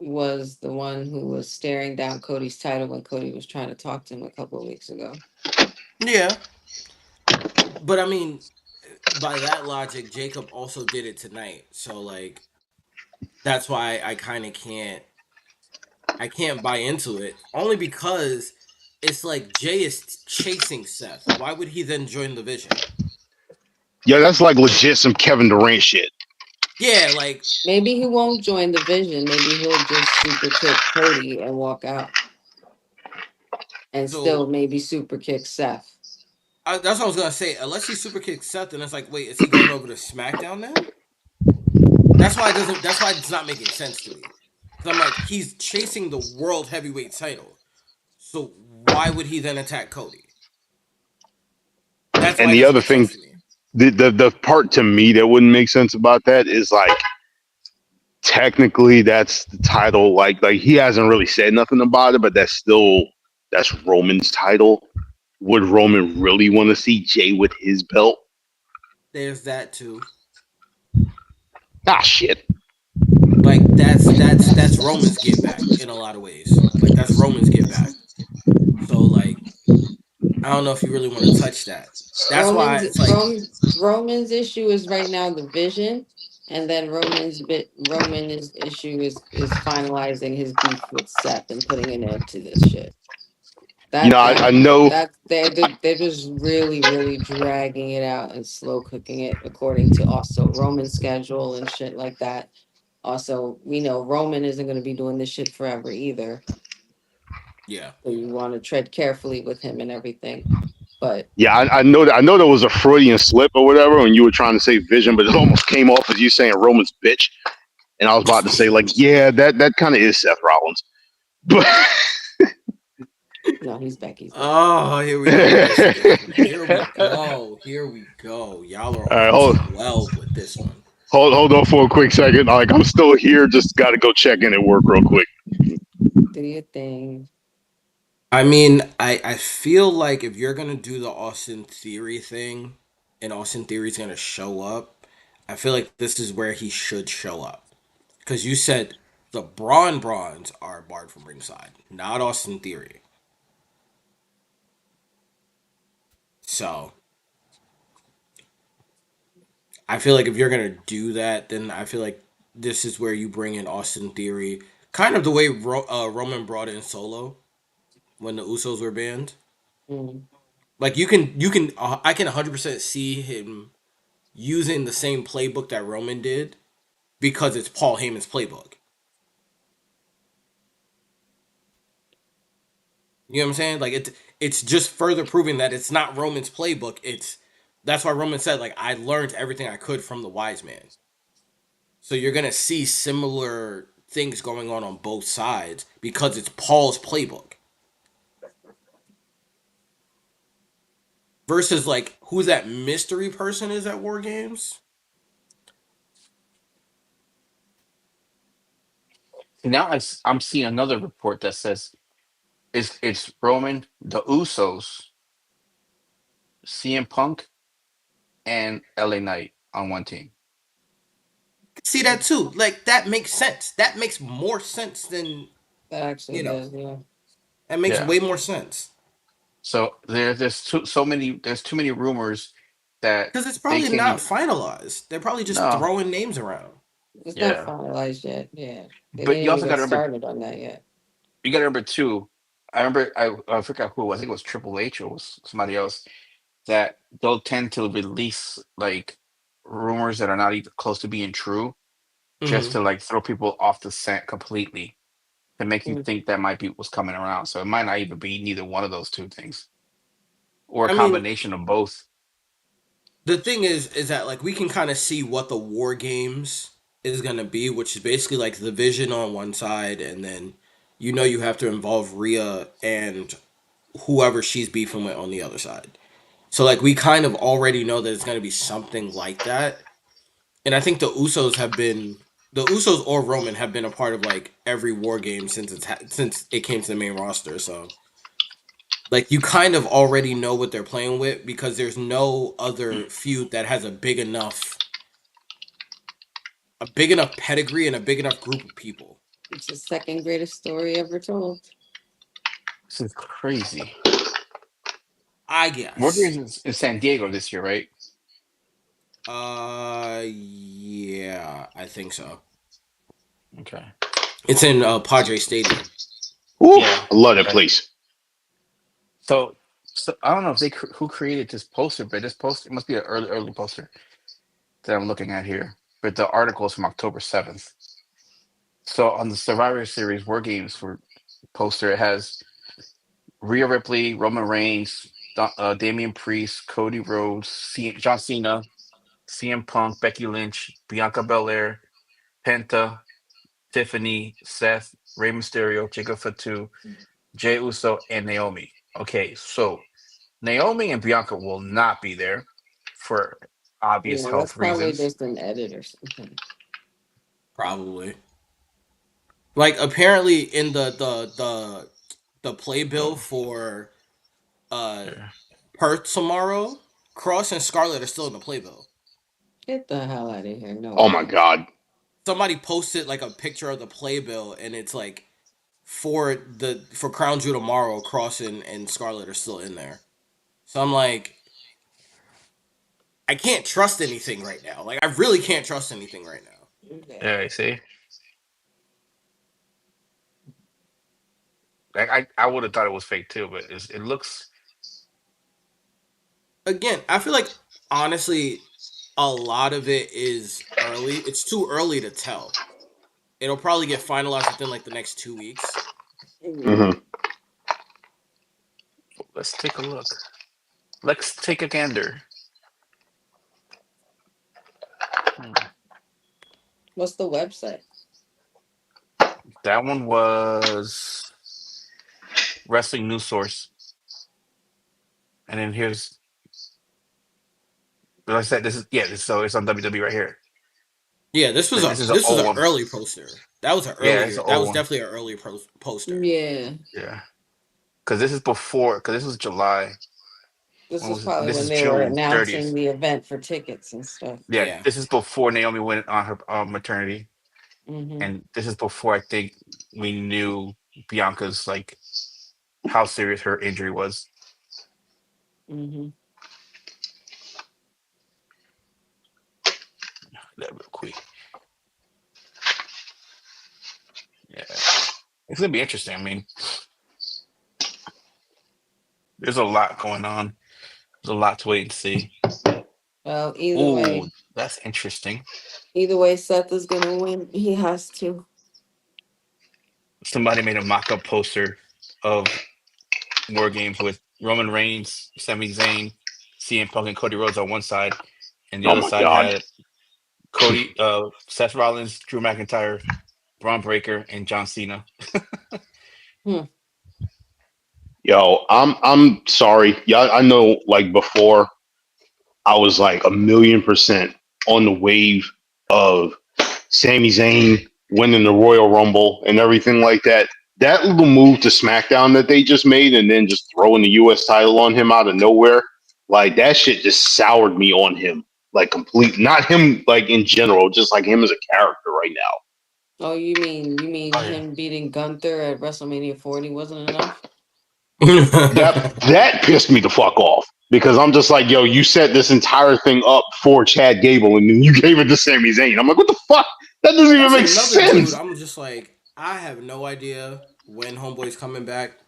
was the one who was staring down Cody's title when Cody was trying to talk to him a couple of weeks ago. Yeah. But I mean, by that logic, Jacob also did it tonight. So like that's why I can't buy into it. Only because it's like Jay is chasing Seth. Why would he then join the vision? Yeah, that's like legit some Kevin Durant shit. Yeah, like Maybe he won't join the vision. Maybe he'll just super kick Cody and walk out and still so maybe super kick Seth. that's what I was gonna say. Unless he super kicks Seth, then it's like, wait, is he going over to SmackDown then? That's why it doesn't. That's why it's not making sense to me. Because I'm like, he's chasing the world heavyweight title. So why would he then attack Cody? That's why And it the doesn't other make sense thing, to me. the part to me that wouldn't make sense about that is like technically that's the title. Like he hasn't really said nothing about it, but that's Roman's title. Would Roman really want to see Jay with his belt? There's that too. Ah, shit. Like that's Roman's get back in a lot of ways. Like that's Roman's get back. So like I don't know if you really want to touch that. That's why Roman's it's like Roman's issue is right now the vision, and then Roman's issue is finalizing his beef with Seth and putting an end to this shit. You know, I know. They're just really dragging it out and slow cooking it according to also Roman's schedule and shit like that. Also, we know Roman isn't going to be doing this shit forever either. yeah. So you want to tread carefully with him and everything. But Yeah, I know. I know there was a Freudian slip or whatever when you were trying to say Vision, but it almost came off as you saying Roman's bitch, and I was about to say like, yeah, that kind of is Seth Rollins, but. no, he's Becky's man. Oh, here we go with this again. Here we go. Here we go. Y'all are All right, on hold, 12 with this one. hold on for a quick second. Like I'm still here, just got to go check in at work real quick. Do your thing. I mean, I feel like if you're gonna do the Austin Theory thing, and Austin Theory's gonna show up, I feel like this is where he should show up. Because you said the Brawns are barred from ringside, not Austin Theory. So I feel like if you're gonna do that, then I feel like this is where you bring in Austin Theory, kind of the way Roman brought in Solo when the Usos were banned. Mm. Like I can 100% see him using the same playbook that Roman did because it's Paul Heyman's playbook. You know what I'm saying? Like it's just further proving that it's not Roman's playbook. It's that's why Roman said like I learned everything I could from the wise man. So you're gonna see similar things going on both sides because it's Paul's playbook versus like who that mystery person is at War Games. Now I'm seeing another report that says it's Roman, the Usos, CM Punk, and LA Knight on one team. See that too. Like that makes sense. That makes more sense than That actually you know. does, yeah. That makes Yeah. way more sense So there's too many rumors that because it's they probably can't not even. finalized. They're probably just No. throwing names around. It's not Yeah. finalized yet. Yeah. They But didn't you even also got get to remember. started on that yet. You got to remember too. I remember I forgot who it was. I think it was Triple H or was somebody else that they'll tend to release like rumors that are not even close to being true, just Hmm. to like throw people off the scent completely to make you Mm. think that might be what's coming around. So it might not even be neither one of those two things, or a I mean, combination of both. the thing is that like we can kind of see what the War Games is gonna be, which is basically like the Vision on one side, and then you have to involve Rhea and whoever she's beefing with on the other side. So like we kind of already know that it's gonna be something like that. And I think the Usos or Roman have been a part of like every war game since it came to the main roster. So like you kind of already know what they're playing with because there's no other feud that has a big enough pedigree and a big enough group of people. It's the second greatest story ever told. This is crazy. I War guess. Games is in San Diego this year, right? Yeah, I think so. Okay. It's in Padre Stadium. Ooh, Yeah. I love that Okay. place. So, so I don't know if who created this poster, but this poster it must be an early poster that I'm looking at here. But the article is from October 7th. So on the Survivor Series War Games for poster, it has Rhea Ripley, Roman Reigns, Damian Priest, Cody Rhodes, John Cena, CM Punk, Becky Lynch, Bianca Belair, Penta, Tiffany, Seth, Rey Mysterio, Jacob Fatu, Jey Uso, and Naomi. Okay, so Naomi and Bianca will not be there for obvious Yeah, that's health probably reasons. just an edit or something. Probably. Like apparently in the playbill Oh, for uh yeah. Perth tomorrow, Cross and Scarlett are still in the playbill. Get the hell out of here. No Oh my way. god. Somebody posted like a picture of the playbill and it's like for Crown Jewel tomorrow, Cross and Scarlett are still in there. So I'm like, I can't trust anything right now. Like I really can't trust anything right now. Okay. Yeah, you see, I would have thought it was fake too, but it looks. Again, I feel like honestly, a lot of it is early. It's too early to tell. It'll probably get finalized within like the next 2 weeks. Yeah. Hmm. Let's take a look. Let's take a gander. Hmm. What's the website? That one was Wrestling News Source, and then here's. Like I said, this is yeah. This, so it's on WWE right here. Yeah, Then this is an this was old an one. early poster. That was an Yeah, it's earlier. an That old was one. definitely an early poster. Yeah. Yeah, because this is before. Because this was July. This When was was it? probably This when is they were June announcing 30th. the event for tickets and stuff. Yeah, Yeah. this is before Naomi went on her maternity, Mm-hmm. and this is before I think we knew Bianca's like how serious her injury was. Mm-hmm. That real quick. Yeah, it's gonna be interesting. I mean, there's a lot going on. There's a lot to wait and see. Well, Ooh, that's interesting. either way, Seth is gonna win. He has to. Somebody made a mock-up poster of War Games with Roman Reigns, Sami Zayn, CM Punk, and Cody Rhodes on one side, and the Oh other my side god. had Seth Rollins, Drew McIntyre, Braun Breaker, and John Cena. Hmm. Yo, I'm sorry. Yeah, I know like before I was like a million percent on the wave of Sami Zayn winning the Royal Rumble and everything like that. That little move to SmackDown that they just made and then just throwing the US title on him out of nowhere, like that shit just soured me on him. Like complete not him like in general, just like him as a character right now. Oh, you mean Oh yeah. him beating Gunther at WrestleMania 40 wasn't enough? That pissed me the fuck off because I'm just like, yo, you set this entire thing up for Chad Gable and then you gave it to Sami Zayn. I'm like, what the fuck? That doesn't even That's make another dude. sense. I'm just like, I have no idea when Homeboy's coming back.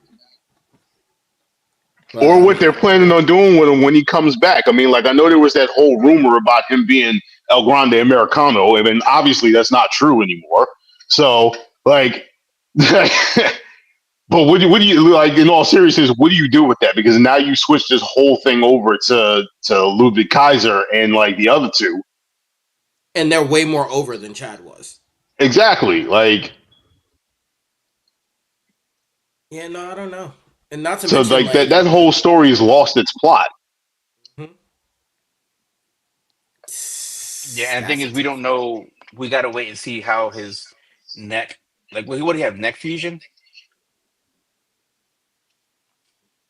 But Or I what they're mean, planning on doing with him when he comes back. I mean, like I know there was that whole rumor about him being El Grande Americano, and then obviously that's not true anymore. So, like, but what do you like? In all seriousness, what do you do with that? Because now you switch this whole thing over to Ludwig Kaiser and like the other two. and they're way more over than Chad was. Exactly. Like, Yeah, no, I don't know. And not to so mention, like like, that whole story has lost its plot. hmm, Yeah, and the thing that's a is, we tough don't one. know. We got to wait and see how his neck. Like, what do you have? Neck fusion?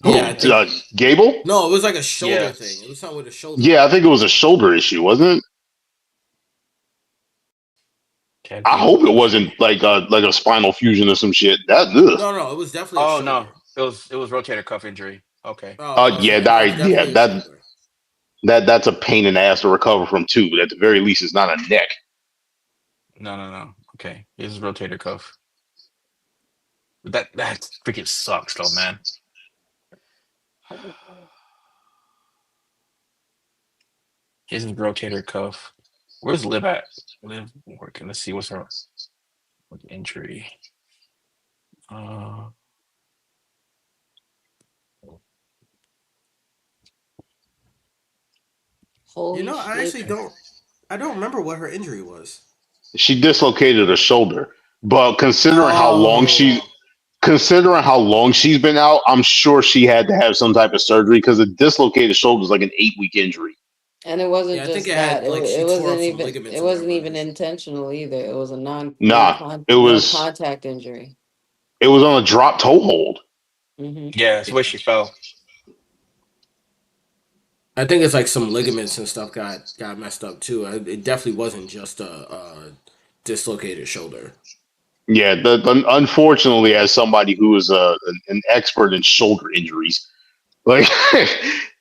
Yeah, Who? I think Gable? no, it was like a shoulder Yeah. thing. It was something with a shoulder Yeah, I thing. think it was a shoulder issue, wasn't it? Chad I Gable hope it injury. wasn't like a spinal fusion or some shit. That ugh. No, no, it was definitely a Oh no, shoulder. it was rotator cuff injury. Okay. Oh, Yeah, okay, no, it's yeah, definitely a shoulder. that's a pain in the ass to recover from too. But at the very least, it's not a neck. No, no, no. Okay, his rotator cuff. But that freaking sucks, though, man. His rotator cuff. Where's Liv at? Liv working. Let's see what's her what injury. Uh, You Holy know, I shit. actually don't. I don't remember what her injury was. She dislocated her shoulder, but considering how long she Oh. considering how long she's been out, I'm sure she had to have some type of surgery because a dislocated shoulder is like an 8 week injury. And it wasn't Yeah, I think just it that. had like she tore up some It ligaments or wasn't whatever it even is. intentional either. It was a Nah, it no was contact injury. it was on a drop toe hold. Mm-hmm. Yeah, it's the way Yeah. she fell. I think it's like some ligaments and stuff got messed up too. It definitely wasn't just a dislocated shoulder. Yeah, unfortunately, as somebody who is an expert in shoulder injuries, like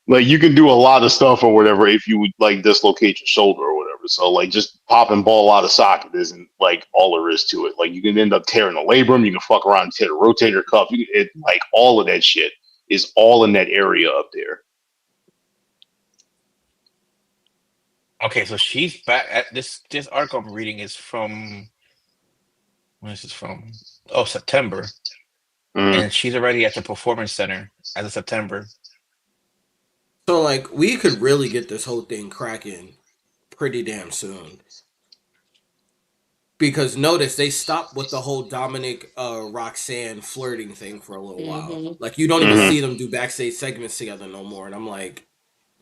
like you can do a lot of stuff or whatever if you would like dislocate your shoulder or whatever. So like just popping ball out of socket isn't like all there is to it. Like you can end up tearing the labrum, you can fuck around and tear the rotator cuff. It like all of that shit is all in that area up there. Okay, so she's back at this article I'm reading is from when is this from? Oh, September. Mm-hmm. And she's already at the performance center as of September. So like we could really get this whole thing cracking pretty damn soon. Because notice they stopped with the whole Dominic Roxanne flirting thing for a little while. Mm-hmm. Like you don't even Mm-hmm. see them do backstage segments together no more. And I'm like,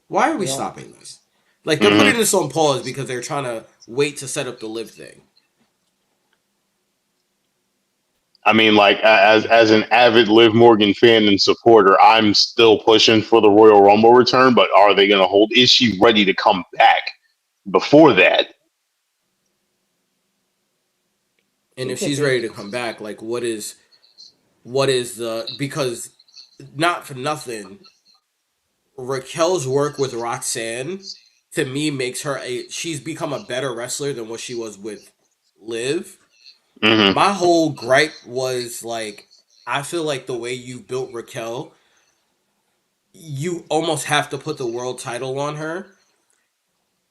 why are we Yeah. stopping this? Like they're putting Mm-hmm. this on pause because they're trying to wait to set up the live thing. I mean, like as an avid Liv Morgan fan and supporter, I'm still pushing for the Royal Rumble return. But are they going to hold? Is she ready to come back before that? And She if could she's be. ready to come back, like what is the because not for nothing, Raquel's work with Roxanne to me makes her a she's become a better wrestler than what she was with Liv. Mm-hmm. My whole gripe was like I feel like the way you built Raquel, you almost have to put the world title on her.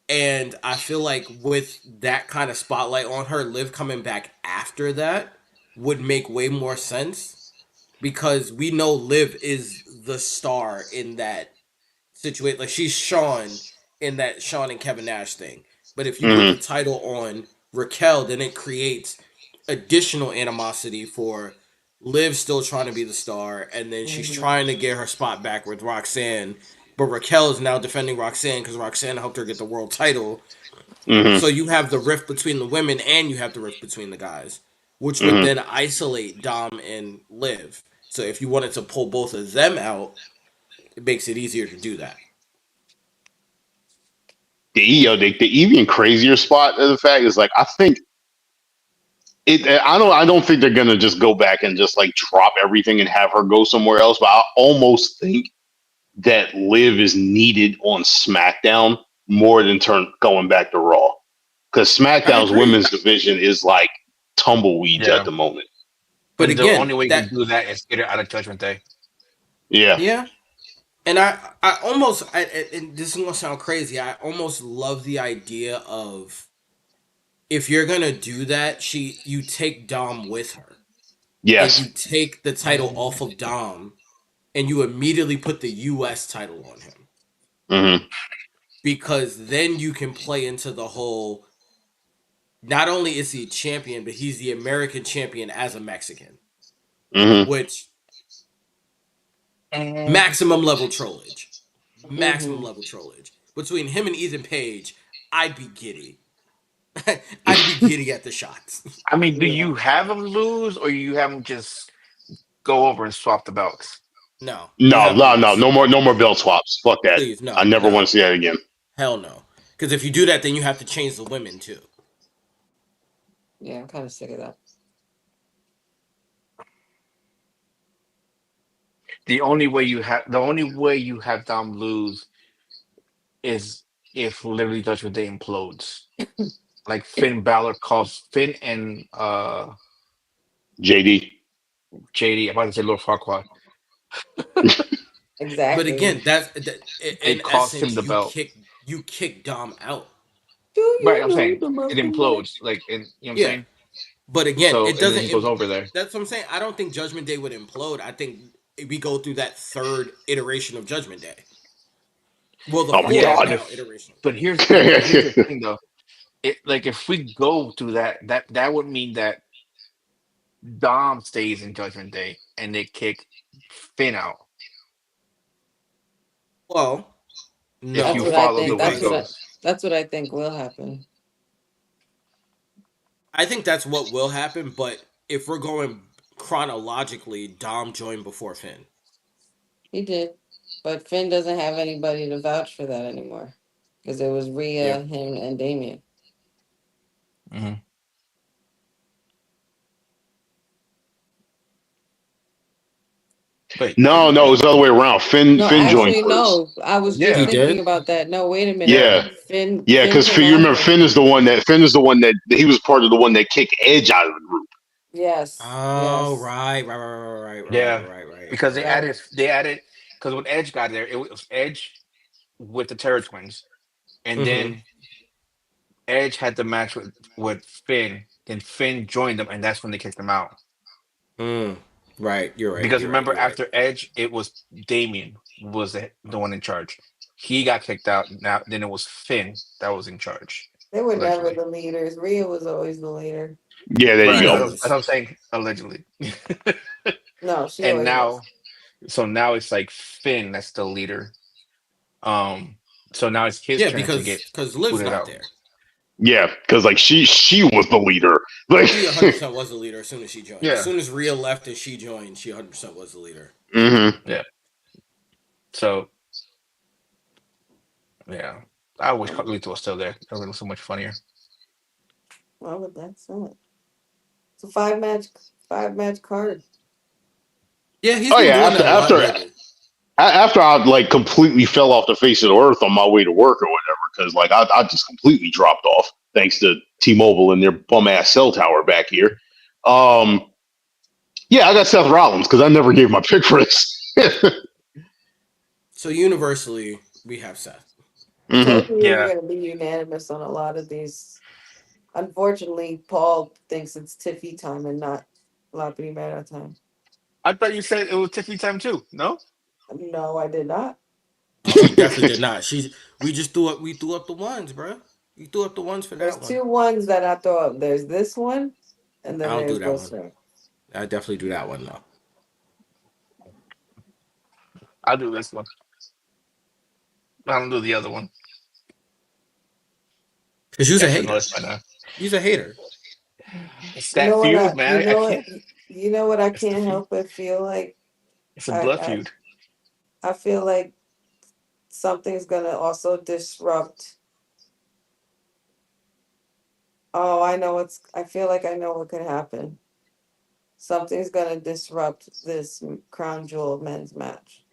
And I feel like with that kind of spotlight on her, Liv coming back after that would make way more sense because we know Liv is the star in that situation. Like she's Sean in that Sean and Kevin Nash thing. But if you put the Mm-hmm. title on Raquel, then it creates additional animosity for Liv still trying to be the star, and then she's Mm-hmm. trying to get her spot back with Roxanne. But Raquel is now defending Roxanne because Roxanne helped her get the world title. Mm-hmm. So you have the rift between the women and you have the rift between the guys, which would Mm-hmm. then isolate Dom and Liv. So if you wanted to pull both of them out, it makes it easier to do that. The even crazier spot of the fact is like I think it. I don't think they're gonna just go back and just like drop everything and have her go somewhere else. But I almost think that Liv is needed on SmackDown more than turn going back to Raw because I SmackDown's agree. women's division is like tumbleweeds at Yeah. the moment. But And the again, only way you can that do that is get her out of Judgment Day. Yeah. yeah, and I almost and this is gonna sound crazy. I almost love the idea of if you're gonna do that, you take Dom with her and you Yes. take the title off of Dom and you immediately put the U.S. title on him Mm-hmm. because then you can play into the whole. Not only is he a champion, but he's the American champion as a Mexican, Mm-hmm. which Mm, maximum level trollage, maximum Mm-hmm. level trollage between him and Ethan Page. I'd be giddy. I'd be giddy at the shots. I mean, do Yeah. you have them lose or you have them just go over and swap the belts? No, you No, have him no, no, lose. no more belt swaps. Fuck that. Please, I no, never want to no, see that again. hell no. Because if you do that, then you have to change the women too. Yeah, I'm kind of sick of that. The only way you have Dom lose is if literally Judgment Day implodes. Like Finn Balor calls Finn and JD. JD, I'm about to say Lord Farquaad. But Exactly. again, that They in cost him essence the belt. you kick Dom out. Do Right, you I'm know saying the it Muslim man? implodes. Like and you know what I'm Yeah, saying? but again, So it and then doesn't. he goes over there. That's what I'm saying. I don't think Judgment Day would implode. I think we go through that third iteration of Judgment Day. Well, the Oh my Yeah, fourth god. now but iteration. here's the thing though. It like if we go through that would mean that Dom stays in Judgment Day, and they kick Finn out. Well, If That's you no, what I follow the think. way it That's what because I. goes, That's what I think will happen. I think that's what will happen. But if we're going chronologically, Dom joined before Finn. He did, but Finn doesn't have anybody to vouch for that anymore because it was Yeah. Rhea, him, and Damien. hmm wait, No, no, it was the other way around. No, Finn joined actually, first. no. I was just He yeah, thinking did. about that. No, wait a minute. yeah, Yeah, yeah, Finn because came you remember after. Finn is the one that he was part of the one that kicked Edge out of the group. Yes, Oh, yes, yeah. Because they right. added, because when Edge got there, it was Edge with the Terror Twins, and Mm-hmm. then Edge had the match with Finn. Then Finn joined them, and that's when they kicked him out. Mm. Right. You're right. Because You're right. remember, You're right. after Edge, it was Damien was the one in charge. He got kicked out. Now, then it was Finn that was in charge, They were never allegedly. the leaders. Rhea was always the leader. Yeah, there But you Right. he go. That's what was. I'm saying. Allegedly. No, she And always was. now, so now it's like Finn that's the leader. Um. So now it's his Yeah, turn to get because Liv's booted not out. there. Yeah, because like she was the leader. Like, She 100% was the leader as soon as she joined. As Yeah. soon as Rhea left and she joined, she 100% was the leader. hmm Yeah. So yeah, I wish Lethal was still there. That would have been so much funnier. Well, but that's it. It's a five match card. Yeah, he's oh been yeah, doing after that a lot after lately. after I like completely fell off the face of the earth on my way to work or whatever, because like I just completely dropped off thanks to T-Mobile and their bum ass cell tower back here. Um, yeah, I got Seth Rollins because I never gave my pick for this. So universally, we have Seth. I told hmm you we were Yeah. going to be unanimous on a lot of these. Unfortunately, Paul thinks it's Tiffy time and not La Primera time. I thought you said it was Tiffany time too. No. No, I did not. She definitely did not. We just threw up the ones, bro. We threw up the ones for There's that one. two ones that I throw up. There's this one, and I then don't do there's that this one. one. I definitely do that one though. I'll do this one. I don't do the other one. Cause you's a Guess I know hater. this by now. You's a hater. It's You that know what? feud, man. I can't. You know what? I It's the can't feud. help but feel like It's a I blood I, feud. I feel like something's gonna also disrupt. Oh, I know what's. I feel like I know what could happen. Something's gonna disrupt this crown jewel men's match,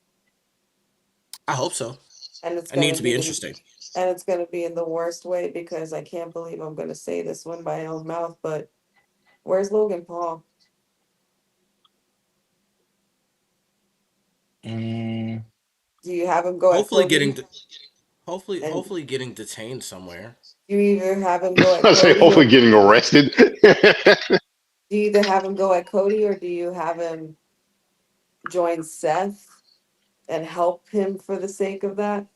I hope so. and it's It needs gonna to be be interesting. and it's gonna be in the worst way because I can't believe I'm gonna say this one by my own mouth, but where's Logan Paul? Mm, Do you have him go at Hopefully Cody? getting hopefully And hopefully getting detained somewhere. you either have him go at I say Cody hopefully or getting arrested. do you either have him go at Cody or do you have him join Seth and help him for the sake of that?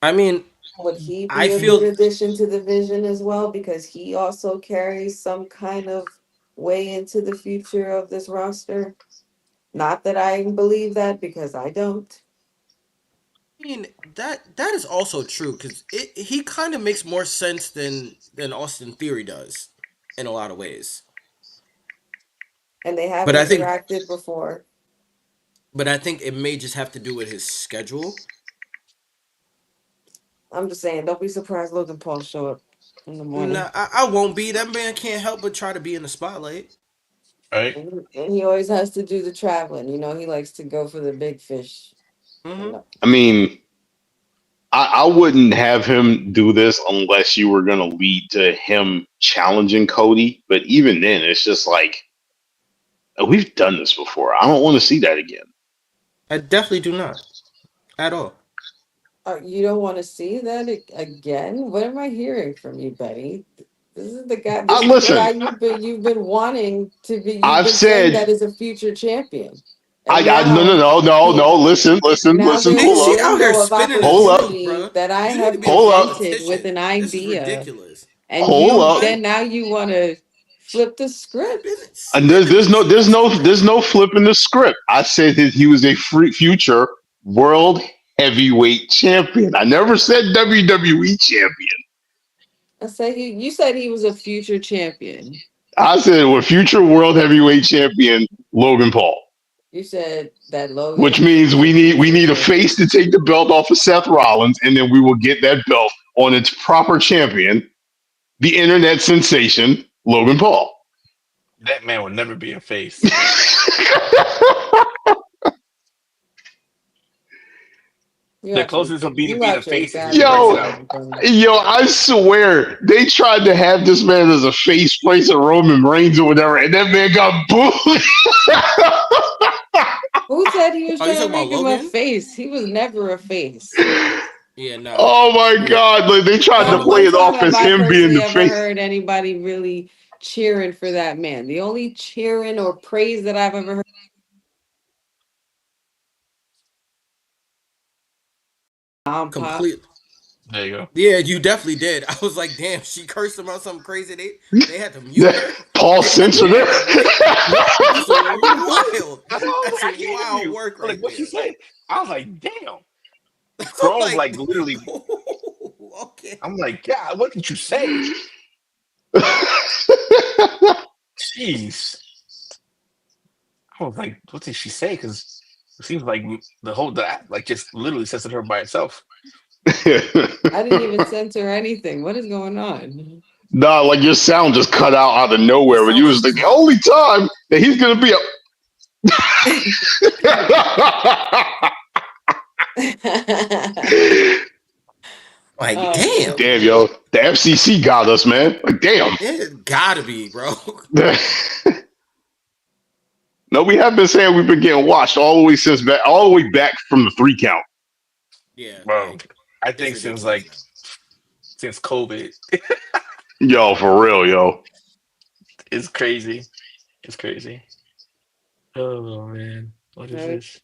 I mean, Would he I be a good feel addition to the vision as well? Because he also carries some kind of way into the future of this roster. Not that I believe that because I don't. I mean that is also true because he kind of makes more sense than Austin Theory does in a lot of ways. And they have But I think interacted before. but I think it may just have to do with his schedule. I'm just saying, don't be surprised Logan Paul show up in the morning. Nah, I won't be. That man can't help but try to be in the spotlight. right. And he always has to do the traveling. You know, he likes to go for the big fish. Hmm. And I mean, I wouldn't have him do this unless you were going to lead to him challenging Cody. But even then, it's just like we've done this before. I don't want to see that again. I definitely do not at all. you don't want to see that again? What am I hearing from you, Benny? This is the guy. I This is the guy listen. you've been wanting to be. You've I've been saying said that is a future champion, and I no no now no no he no. Listen now listen. there's See, a Hold she up out here window of spinning the hold up truth, opportunity bro. that I You need to have be a hold up presented with politician. an This is idea, ridiculous. and hold you up. then now you want to Flip the script. And there's no flipping the script. I said that he was a future world heavyweight champion. I never said WWE champion. I said you said he was a future champion. I said with future world heavyweight champion Logan Paul. You said that Which Logan means was a we future need a face to champion. take the belt off of Seth Rollins, and then we will get that belt on its proper champion, the internet sensation Logan Paul. That man will never be a face. The closest he'll be to You being a out your face is if he goddamn breaks it yo, out. mind. yo, I swear they tried to have this man as a face place of Roman Reigns or whatever, and that man got booed. Who said he was Oh, you trying to talking about make him a Logan? face? He was never a face. Yeah, no. Oh my god! Like they I tried don't to Not know play what. one it time off have as I him being personally the ever face. heard anybody really cheering for that man. The only cheering or praise that I've ever heard pop. Complete. There you go. Yeah, you definitely did. I was like, damn, she cursed him out something crazy. They had to mute her. Paul They had to censored mute Yeah. her mic. That's Literally. wild. That's why I was That's like, I can't hear wild you. work I'm like, right what you there. say? I was like, damn. I'm Bro, like, like literally, okay. I'm like, God, what did you say? Jeez. I was like, what did she say? Because it seems like the act like just literally censored her by itself. I didn't even censor anything. What is going on? Nah, like your sound just cut out of It nowhere, but sounds you like was like the only time that he's gonna be a like, Oh damn. damn, yo, the FCC got us, man. Like, damn. It gotta be, bro. No, we have been saying we've been getting watched all the way all the way back from the 3 count. Yeah, Bro, like I it's think ridiculous now. since COVID, Yo, for real, yo. it's crazy. It's crazy. Oh man, what is I'm this?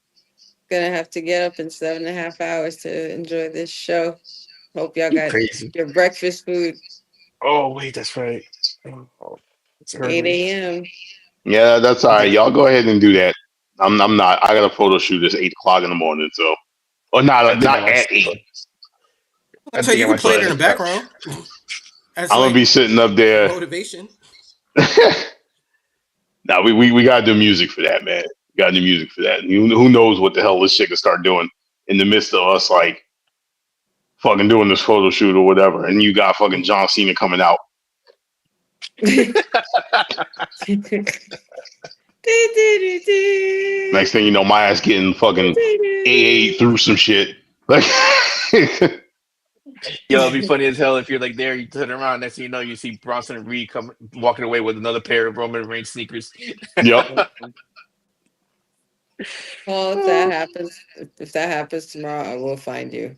gonna have to get up in 7.5 hours to enjoy this show. Hope y'all You got crazy? your breakfast food. Oh wait, that's right. Oh, it's It's 8 early. a.m. Yeah, that's all I right. gotta. Y'all go ahead and do that. I'm not. I got a photo shoot. It's 8 o'clock in the morning, so or I think I not might. at 8. I So think you I can might play start it in at the eight. background as I'm gonna like be sitting up there. motivation. Now we gotta do music for that, man. We gotta do music for that. Who knows what the hell this shit can start doing in the midst of us like fucking doing this photo shoot or whatever, and you got fucking John Cena coming out. Next thing you know, my ass getting fucking AA through some shit. Like, Yo, it'd be funny as hell if you're like there, you turn around, next thing you know, you see Bronson and Reed come walking away with another pair of Roman Reigns sneakers. yep. Well, if that happens tomorrow, I will find you.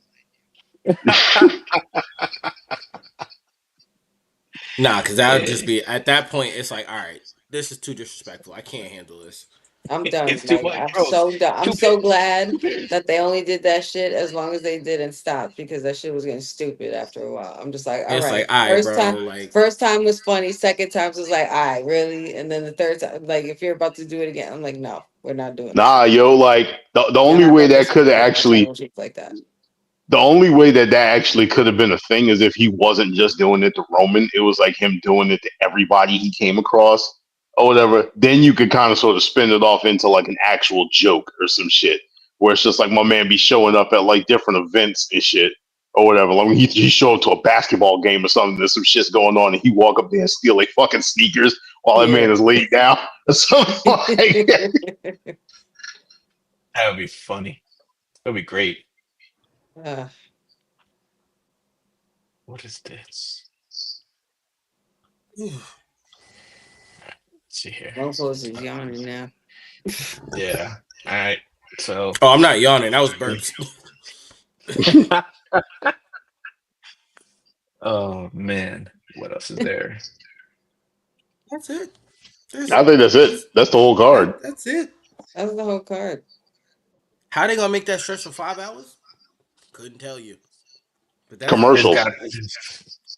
Nah, because that would just Eh, be at that point. It's like, all right, this is too disrespectful. I can't handle this. I'm done. it's too Like much, I'm bro. so done. I'm Two so pairs. glad Two pairs. that they only did that shit as long as they did and stopped because that shit was getting stupid after a while. I'm just like, all It's like, right. all right, bro. Like, First time was funny. Second time was like, all right, really? And then the third time, like, if you're about to do it again, I'm like, no, we're not doing this. Nah, yo, like the You're only not way that could have representing our actually championship like that. the only way that actually could have been a thing is if he wasn't just doing it to Roman. It was like him doing it to everybody he came across or whatever. Then you could kind of sort of spin it off into like an actual joke or some shit where it's just like my man be showing up at like different events and shit or whatever. Like when he show up to a basketball game or something, there's some shit's going on and he walk up there and steal like fucking sneakers while that Yeah. man is laid down or something like That would be funny. That would be great. uh, What is this? oh, Let's see here. Mofos is yawning now. Yeah. All right. So. I'm not yawning. That was burps. Oh man, what else is there? That's it. I think that's it. That's the whole card. That's it. That's the whole card. How they gonna make that stretch for 5 hours? Couldn't tell you. But that's it. There's Commercials. got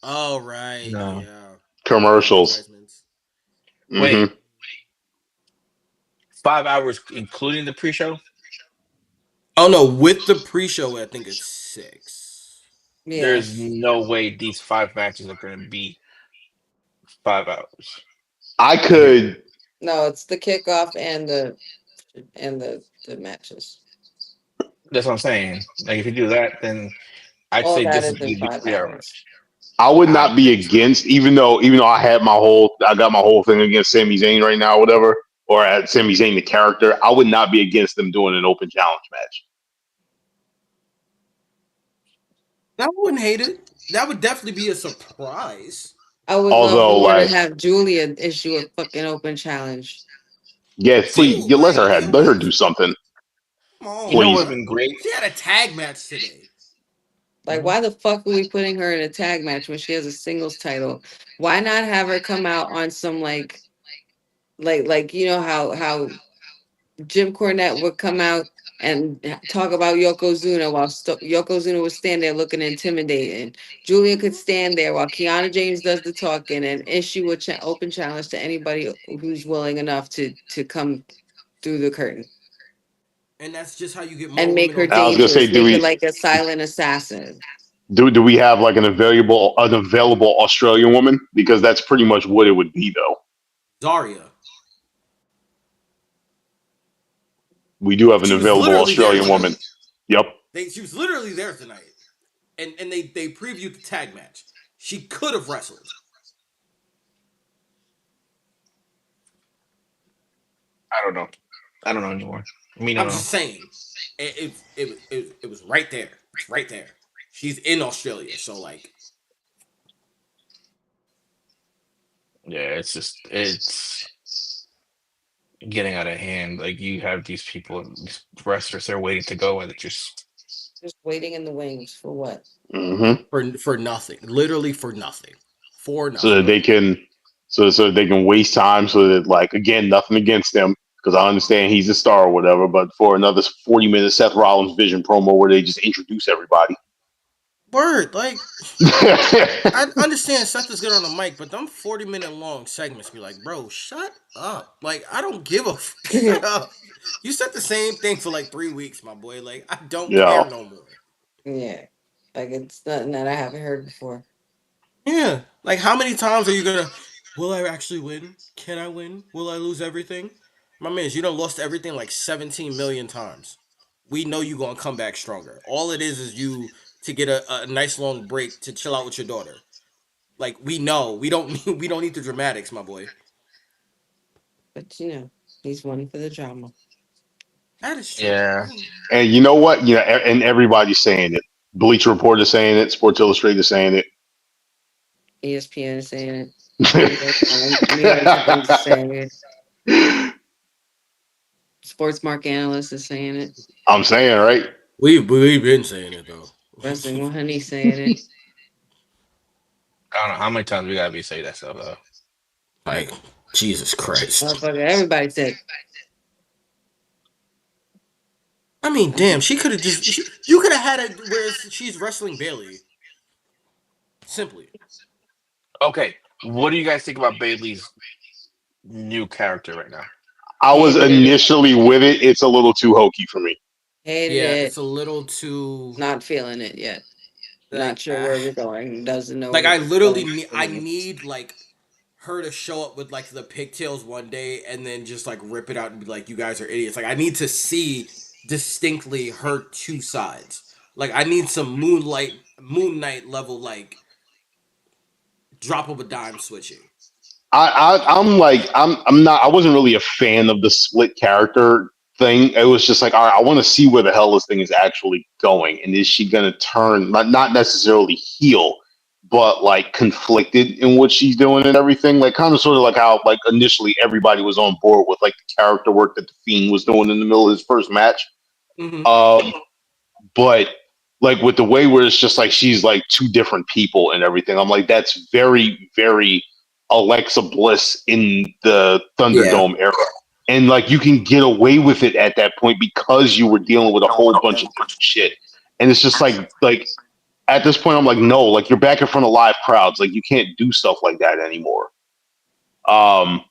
Oh right, no. yeah. Commercials. Advertisements. Wait, Mm-hmm. 5 hours including the pre-show? Oh no, with the pre-show, I think it's 6. There's Yes. no way these 5 matches are going to be 5 hours. I Like, could. No, it's the kickoff and the matches. that's what I'm saying. Like, if you do that, then I'd All say that this is is in going to be 5 3 hour hours. match. I would I not don't be think so. against, even though I got my whole thing against Sami Zayn right now, or whatever, or at Sami Zayn the character. I would not be against them doing an open challenge match. I wouldn't hate it. That would definitely be a surprise. I would love Although, more to like, have Julia issue a fucking open challenge. yeah, please, Dude, yeah, like, let her do something, come You know what please. would have on. been great? She had a tag match today. Like, why the fuck are we putting her in a tag match when she has a singles title? Why not have her come out on some like you know how Jim Cornette would come out and talk about Yokozuna while Yokozuna was standing there looking intimidating. Julia could stand there while Kiana James does the talking and issue a open challenge to anybody who's willing enough to come through the curtain And that's just how you get more and make women her on I was gonna say, dangerous, TV. do make her we like a silent assassin. do we have like an available Australian woman? Because that's pretty much what it would be, though. Zaria. We do have an She was available literally there Australian tonight. woman. Yep. She was literally there tonight. And they previewed the tag match. She could have wrestled. I don't know. I don't know anymore. I mean, I I'm don't know. just saying. It was right there. It's right there. She's in Australia, so like Yeah, it's getting out of hand. Like, you have these people, these wrestlers, they're waiting to go, and it just Just waiting in the wings for what? Hmm. for nothing. Literally for nothing. For So that nothing. they can, so they can waste time. So that, like, again, nothing against them, because I understand he's a star or whatever. But for another 40 minute Seth Rollins Vision promo where they just introduce everybody. Word, like I understand Seth is good on the mic, but them 40-minute long segments be like, bro, shut up. Like, I don't give a shut up. You said the same thing for like 3 weeks, my boy. Like, I don't care Yeah. no more. Yeah, like it's nothing that I haven't heard before. Yeah. Like, how many times are you gonna will I actually win? Can I win? Will I lose everything? My man, you done lost everything like 17 million times. We know you gonna come back stronger. All it is you to get a nice long break to chill out with your daughter. Like, we know. We don't we don't need the dramatics, my boy. But he's one for the drama. That is true. yeah. And you know what? And everybody's saying it. Bleacher Report is saying it. Sports Illustrated is saying ESPN is saying it. New York Times is it. saying it. Sports Mark Analyst is saying it. I'm saying, right? We've been saying it though. Wrestling with Honey saying it. I don't know how many times we gotta be say that stuff though. Like, Jesus Christ. Motherfucker, everybody said I mean, damn, she could have you could have had it where she's wrestling Bailey. Simply. Okay, what do you guys think about Bailey's new character right now? I was hated it. initially with it. It's a little too hokey for me. Hated Yeah, it. it's a little too Not feeling it yet. Not like sure where we're going. Doesn't know like where I we're literally going. I need like her to show up with like the pigtails one day and then just like rip it out and be like, you guys are idiots. Like, I need to see distinctly her two sides. Like, I need some Moon Knight level like drop of a dime switching. I'm not. I wasn't really a fan of the split character thing. It was just like, all right, I want to see where the hell this thing is actually going, and is she going to turn not necessarily heel, but like conflicted in what she's doing and everything. Like, kind of sort of like how like initially everybody was on board with like the character work that the Fiend was doing in the middle of his first match. Mm-hmm. Um, but like with the way where it's just like she's like two different people and everything, I'm like, that's very, very Alexa Bliss in the Yeah. Thunderdome era. And like you can get away with it at that point because you were dealing with a whole bunch of different shit. And it's just like at this point I'm like, no, like you're back in front of live crowds. Like you can't do stuff like that anymore. Um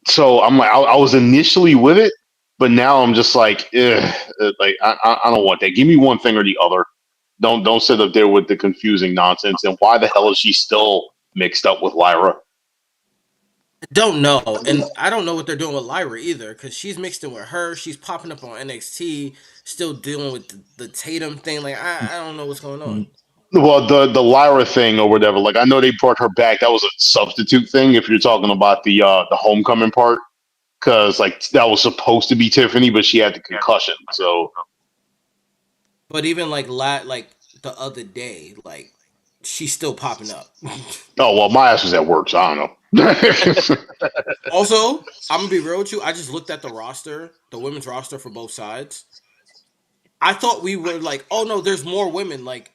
So I'm like, I was initially with it, but now I'm just like, like I don't want that. Give me one thing or the other. Don't sit up there with the confusing nonsense. And why the hell is she still mixed up with Lyra? Don't know, and I don't know what they're doing with Lyra either, because she's mixed in with her. She's popping up on NXT, still dealing with the Tatum thing. Like I don't know what's going on. Well, the Lyra thing or whatever. Like I know they brought her back. That was a substitute thing. If you're talking about the homecoming part, because like that was supposed to be Tiffany, but she had the concussion. So But even like like the other day, like she's still popping up. oh well, my ass was at work, so I don't know. Also, I'm gonna be real with you. I just looked at the roster, the women's roster for both sides. I thought we were like, oh no, there's more women. Like,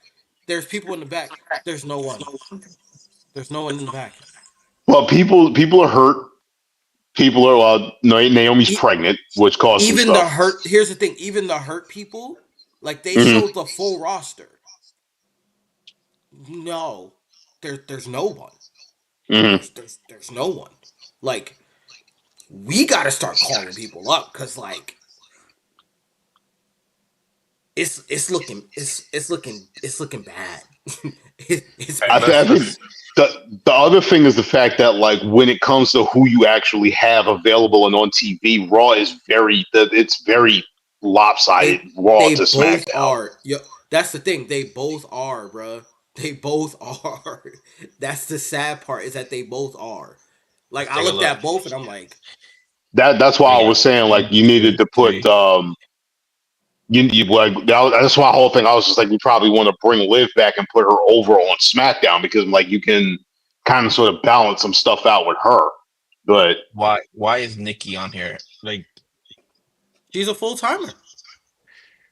there's people in the back. There's no one. There's no one in the back. Well, people are hurt. People are Naomi's E- pregnant, which caused some Even the stuff. hurt. Here's the thing. Even the hurt people, like they Hmm. showed the full roster. No, there's no one. Hmm. There's no one. Like we got to start calling people up because like it's looking bad. It's All right, I think let's the other thing is the fact that like when it comes to who you actually have available and on TV, Raw is it's very lopsided. Raw they to both SmackDown. are. Yeah, that's the thing. They both are, bruh. They both are. That's the sad part is that they both are. Like I take a looked look. at both and I'm like, That's why We I got was saying like one, you needed two, to put three. you like that's why the whole thing I was just like we probably want to bring Liv back and put her over on SmackDown because like you can kind of sort of balance some stuff out with her. But Why is Nikki on here? Like she's a full timer.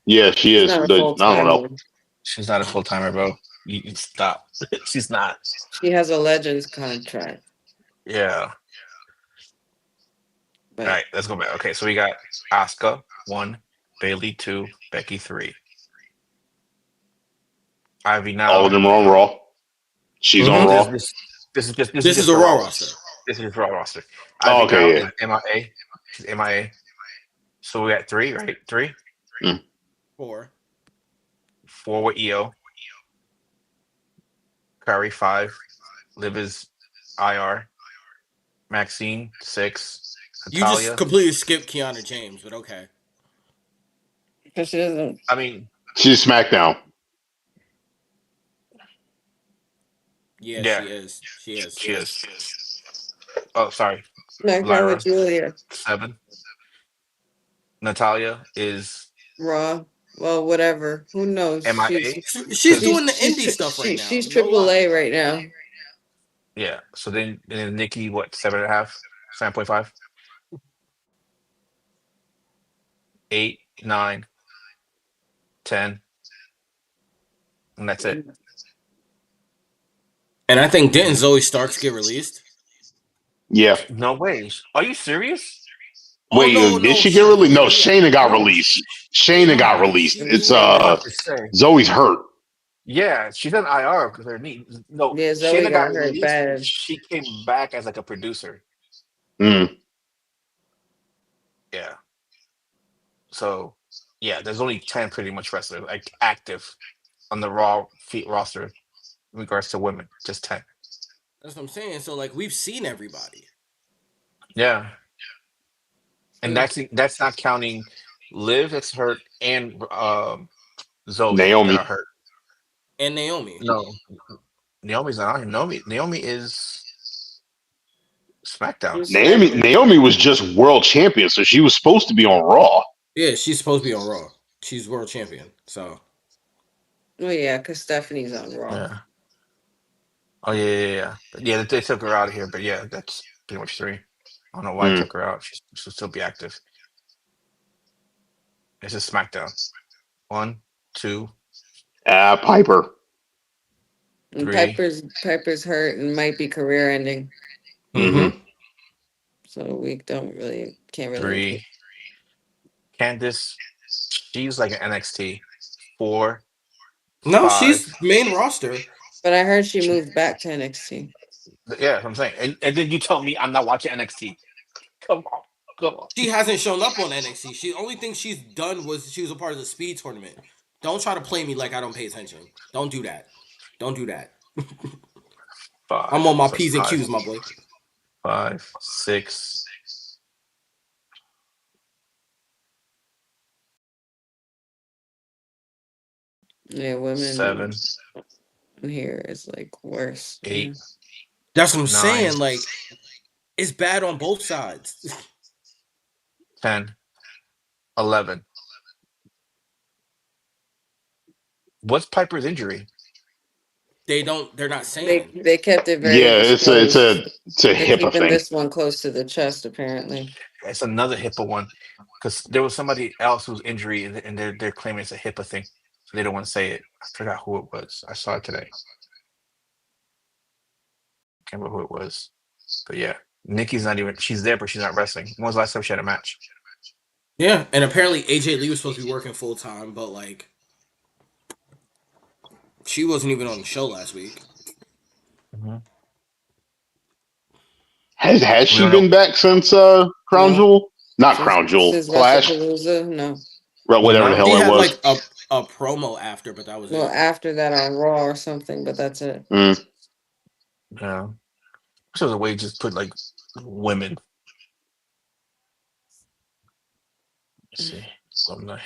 yeah, she She's is. not a But full I don't know. timer. she's not a full timer, bro. You stop. She's not. She has a Legends contract, Yeah. All but right, let's go back. Okay, so we got Asuka one, Bailey two, Becky three, Ivy All of now. them are on Raw. She's on Mm-hmm. Raw. This is This is just a for Raw Raw roster. roster. This is just Raw roster. Oh, Ivy now okay, is MIA. She's MIA. So we got three, right? Three, yeah. Mm. Four. four with EO. Curry five. Liv is IR. Maxine six. You just Natalia. completely skipped Kiana James, but okay. because she doesn't. I mean, She's SmackDown. Yeah, yeah, she is. She is. she is. Oh, sorry. SmackDown with Lyra Julia. seven. Natalia is Raw. Well, whatever. Who knows? MIA She's because doing the indie stuff right now. She's No triple lie. A right now. yeah. So then Nikki what 7.5, 7.5, 8, 9, 10, and that's it. And I think didn't Zoe Starks get released? Yeah. No way. Are you serious? Oh Wait, no, did no, she get released? No, yeah. Shayna got No, released. Shayna got Yeah, released. she It's did. I'm about to say. Zoe's hurt. Yeah, she's on IR because her knee. No, Yeah, Zoe Shayna got got hurt released. bad. She came back as like a producer. Mm. Yeah. So yeah, there's only 10 pretty much wrestlers like active on the Raw feet roster in regards to women. Just 10. That's what I'm saying. So like we've seen everybody. Yeah. And Hmm. that's not counting Liv that's hurt and Zoe that Naomi. are hurt. And Naomi. No, Naomi's not on here. Naomi is SmackDown. She's SmackDown. Naomi was just world champion, so she was supposed to be on Raw. Yeah, she's supposed to be on Raw. She's world champion. So Oh yeah, because Stephanie's on Raw. Yeah. Oh yeah. But yeah, they took her out of here, but yeah, that's pretty much three. I don't know why I Mm. took her out. She should still be active. It's just SmackDown. One, two, Piper. And three, Piper's hurt and might be career ending. Hmm. mm-hmm. So we can't really. three. Candice, she's like an NXT. Four, No, five. she's main roster. But I heard she She, moved back to NXT. yeah, that's what I'm saying. And then you tell me I'm not watching NXT. Come on. Come on. She hasn't shown up on NXT. She only thing she's done was she was a part of the speed tournament. Don't try to play me like I don't pay attention. Don't do that. Don't do that. I'm Five. on my So P's and five. Q's, my boy. 5, 6. Yeah, women 7, here is like worse. Yeah. 8, That's what I'm 9, saying. Like, it's bad on both sides. 10, 11. What's Piper's injury? They're not They saying. they kept it very Yeah, disclosed. it's a They're HIPAA keeping thing. this one close to the chest, apparently. It's another HIPAA one because there was somebody else whose injury, and they're claiming it's a HIPAA thing, so they don't want to say it. I forgot who it was. I saw it today. Can't remember who it was, but yeah, Nikki's not even. She's there, but she's not wrestling. When was the last time she had a match? Yeah, and apparently AJ Lee was supposed to be working full time, but like she wasn't even on the show last week. Hmm. Has We she don't know. been back since Crown No, Jewel? Not since Crown Jewel, since Clash, WrestlePalooza, no. whatever the No. She hell it had was. like a promo after, but that was Well, it. after that on Raw or something, but that's it. Mm. No. So the way you just put like women. Let's see. Alumni.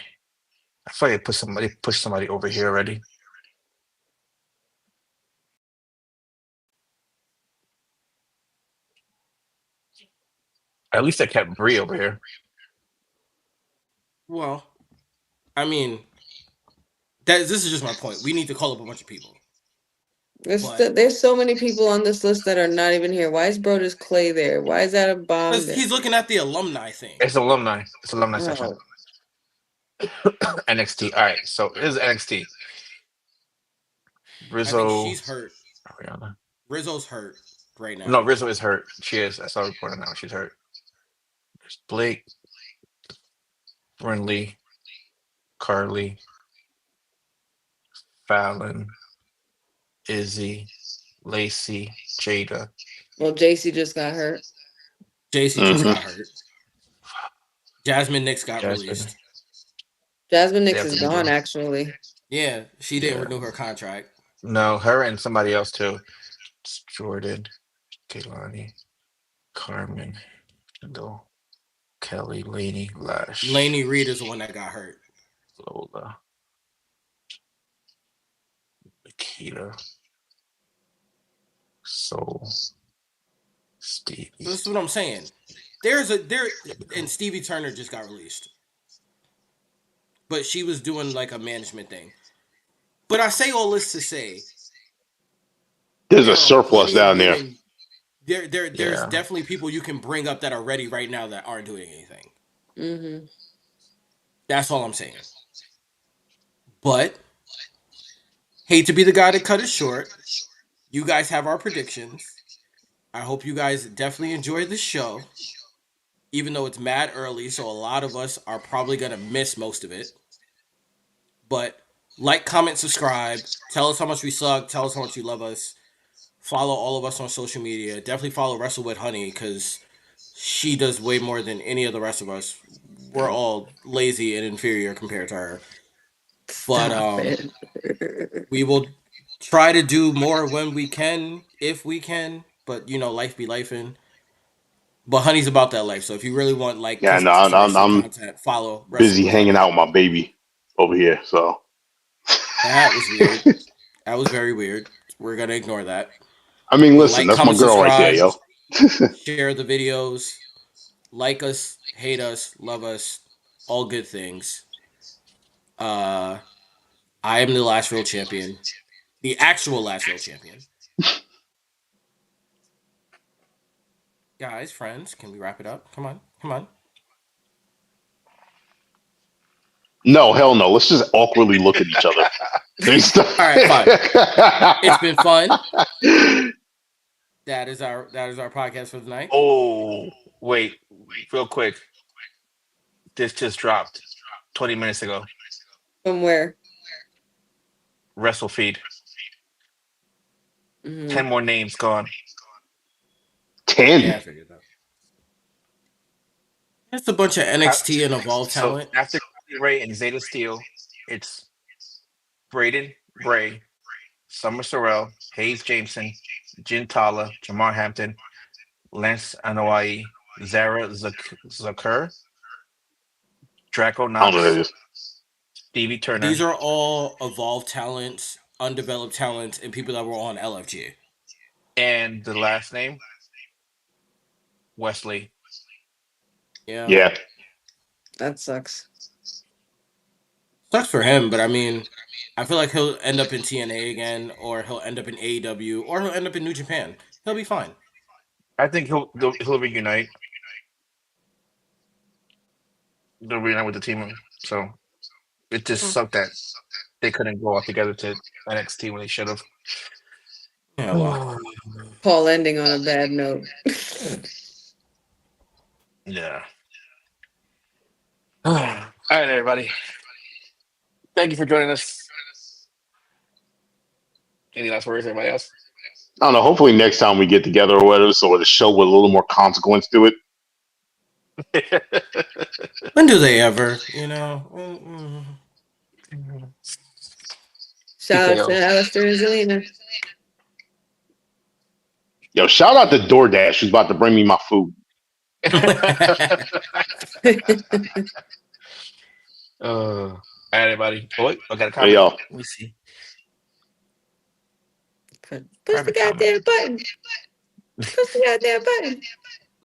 I thought they pushed somebody over here already. At least I kept Bree over here. Well, I mean, this is just my point. We need to call up a bunch of people. But There's so many people on this list that are not even here. Why is Brodus Clay there? Why is that a bomb because there? he's looking at the alumni thing. It's alumni. It's alumni session. Oh, NXT. All right. So it is NXT. I think Rizzo. she's hurt. Ariana. Rizzo's hurt right No, now. Rizzo is hurt. She is. I saw a report now. She's hurt. There's Blake, Brinley, Carly, Fallon, Izzy, Lacey, Jada. well, JC just got hurt. JC just Hmm. got hurt. Jasmine Nix got Jasmine. released. Jasmine They Nix have is to gone, redo. actually. Yeah, she didn't Yeah. renew her contract. No, her and somebody else too. It's Jordan, Kaylani, Carmen, Kendall, Kelly, Laney, Lash, Laney Reed is the one that got hurt. Lola, Nikita, Soul, Stevie. This is what I'm saying. And Stevie Turner just got released, but she was doing like a management thing. But I say all this to say There's a there are surplus plenty of down there. women. There's Yeah. definitely people you can bring up that are ready right now that aren't doing anything. Mm-hmm. That's all I'm saying. But hate to be the guy to cut it short. You guys have our predictions. I hope you guys definitely enjoyed the show, even though it's mad early, so a lot of us are probably gonna miss most of it. But like, comment, subscribe. Tell us how much we suck. Tell us how much you love us. Follow all of us on social media. Definitely follow Wrestle with Honey because she does way more than any of the rest of us. We're all lazy and inferior compared to her. But Stop it. we will try to do more when we can, if we can. But you know, life be lifing. But Honey's about that life. So if you really want like Yeah, no, consistent I'm content, follow Wrestle busy with hanging Honey. out with my baby over here. So That was weird. That was very weird. We're gonna ignore that. I mean, But listen, like, that's my comment, girl right there, subscribe, yo. share the videos, like us, hate us, love us, all good things. Uh, I am the last real champion, the actual last real champion. Guys, friends, can we wrap it up? Come on, come on. No, hell no. Let's just awkwardly look at each other. All right, fine. It's been fun. That is our podcast for the night. Oh, wait, real quick. This just dropped 20 minutes ago. From where? Wrestle feed. Mm-hmm. 10 more names gone. Yeah, I 10. figured that. It's a bunch of Ca- NXT and Evolve So talent. after Kylie Ray and Zeta Steel, it's Braden Bray, Summer Sorrell, Hayes Jameson, Jin Tala, Jamar Hampton, Lance Anoa'i, Zucker, Draco I don't know what that Knox, is. Stevie These Turner, are all Evolve talents, undeveloped talents, and people that were on LFG. and the last name Wesley. Yeah. Yeah. That sucks. Sucks for him, but I mean, I feel like he'll end up in TNA again, or he'll end up in AEW, or he'll end up in New Japan. He'll be fine. I think he'll reunite. They'll reunite with the team. So it just Hmm. sucked that they couldn't go all together to NXT when they should have. Yeah, well. Paul ending on a bad note. Yeah. All right, everybody. Thank you for joining us. Any last words, everybody else? I don't know. Hopefully next time we get together or whatever, so the show with a little more consequence to it. When do they ever? You know? Shout out to TKO. Alistair and Zelina. Yo, shout out to DoorDash who's about to bring me my food. All right, everybody. Oh, wait, I got a Hey, comment. yo. Let me see. Push the Private comment. goddamn button. Push the goddamn button.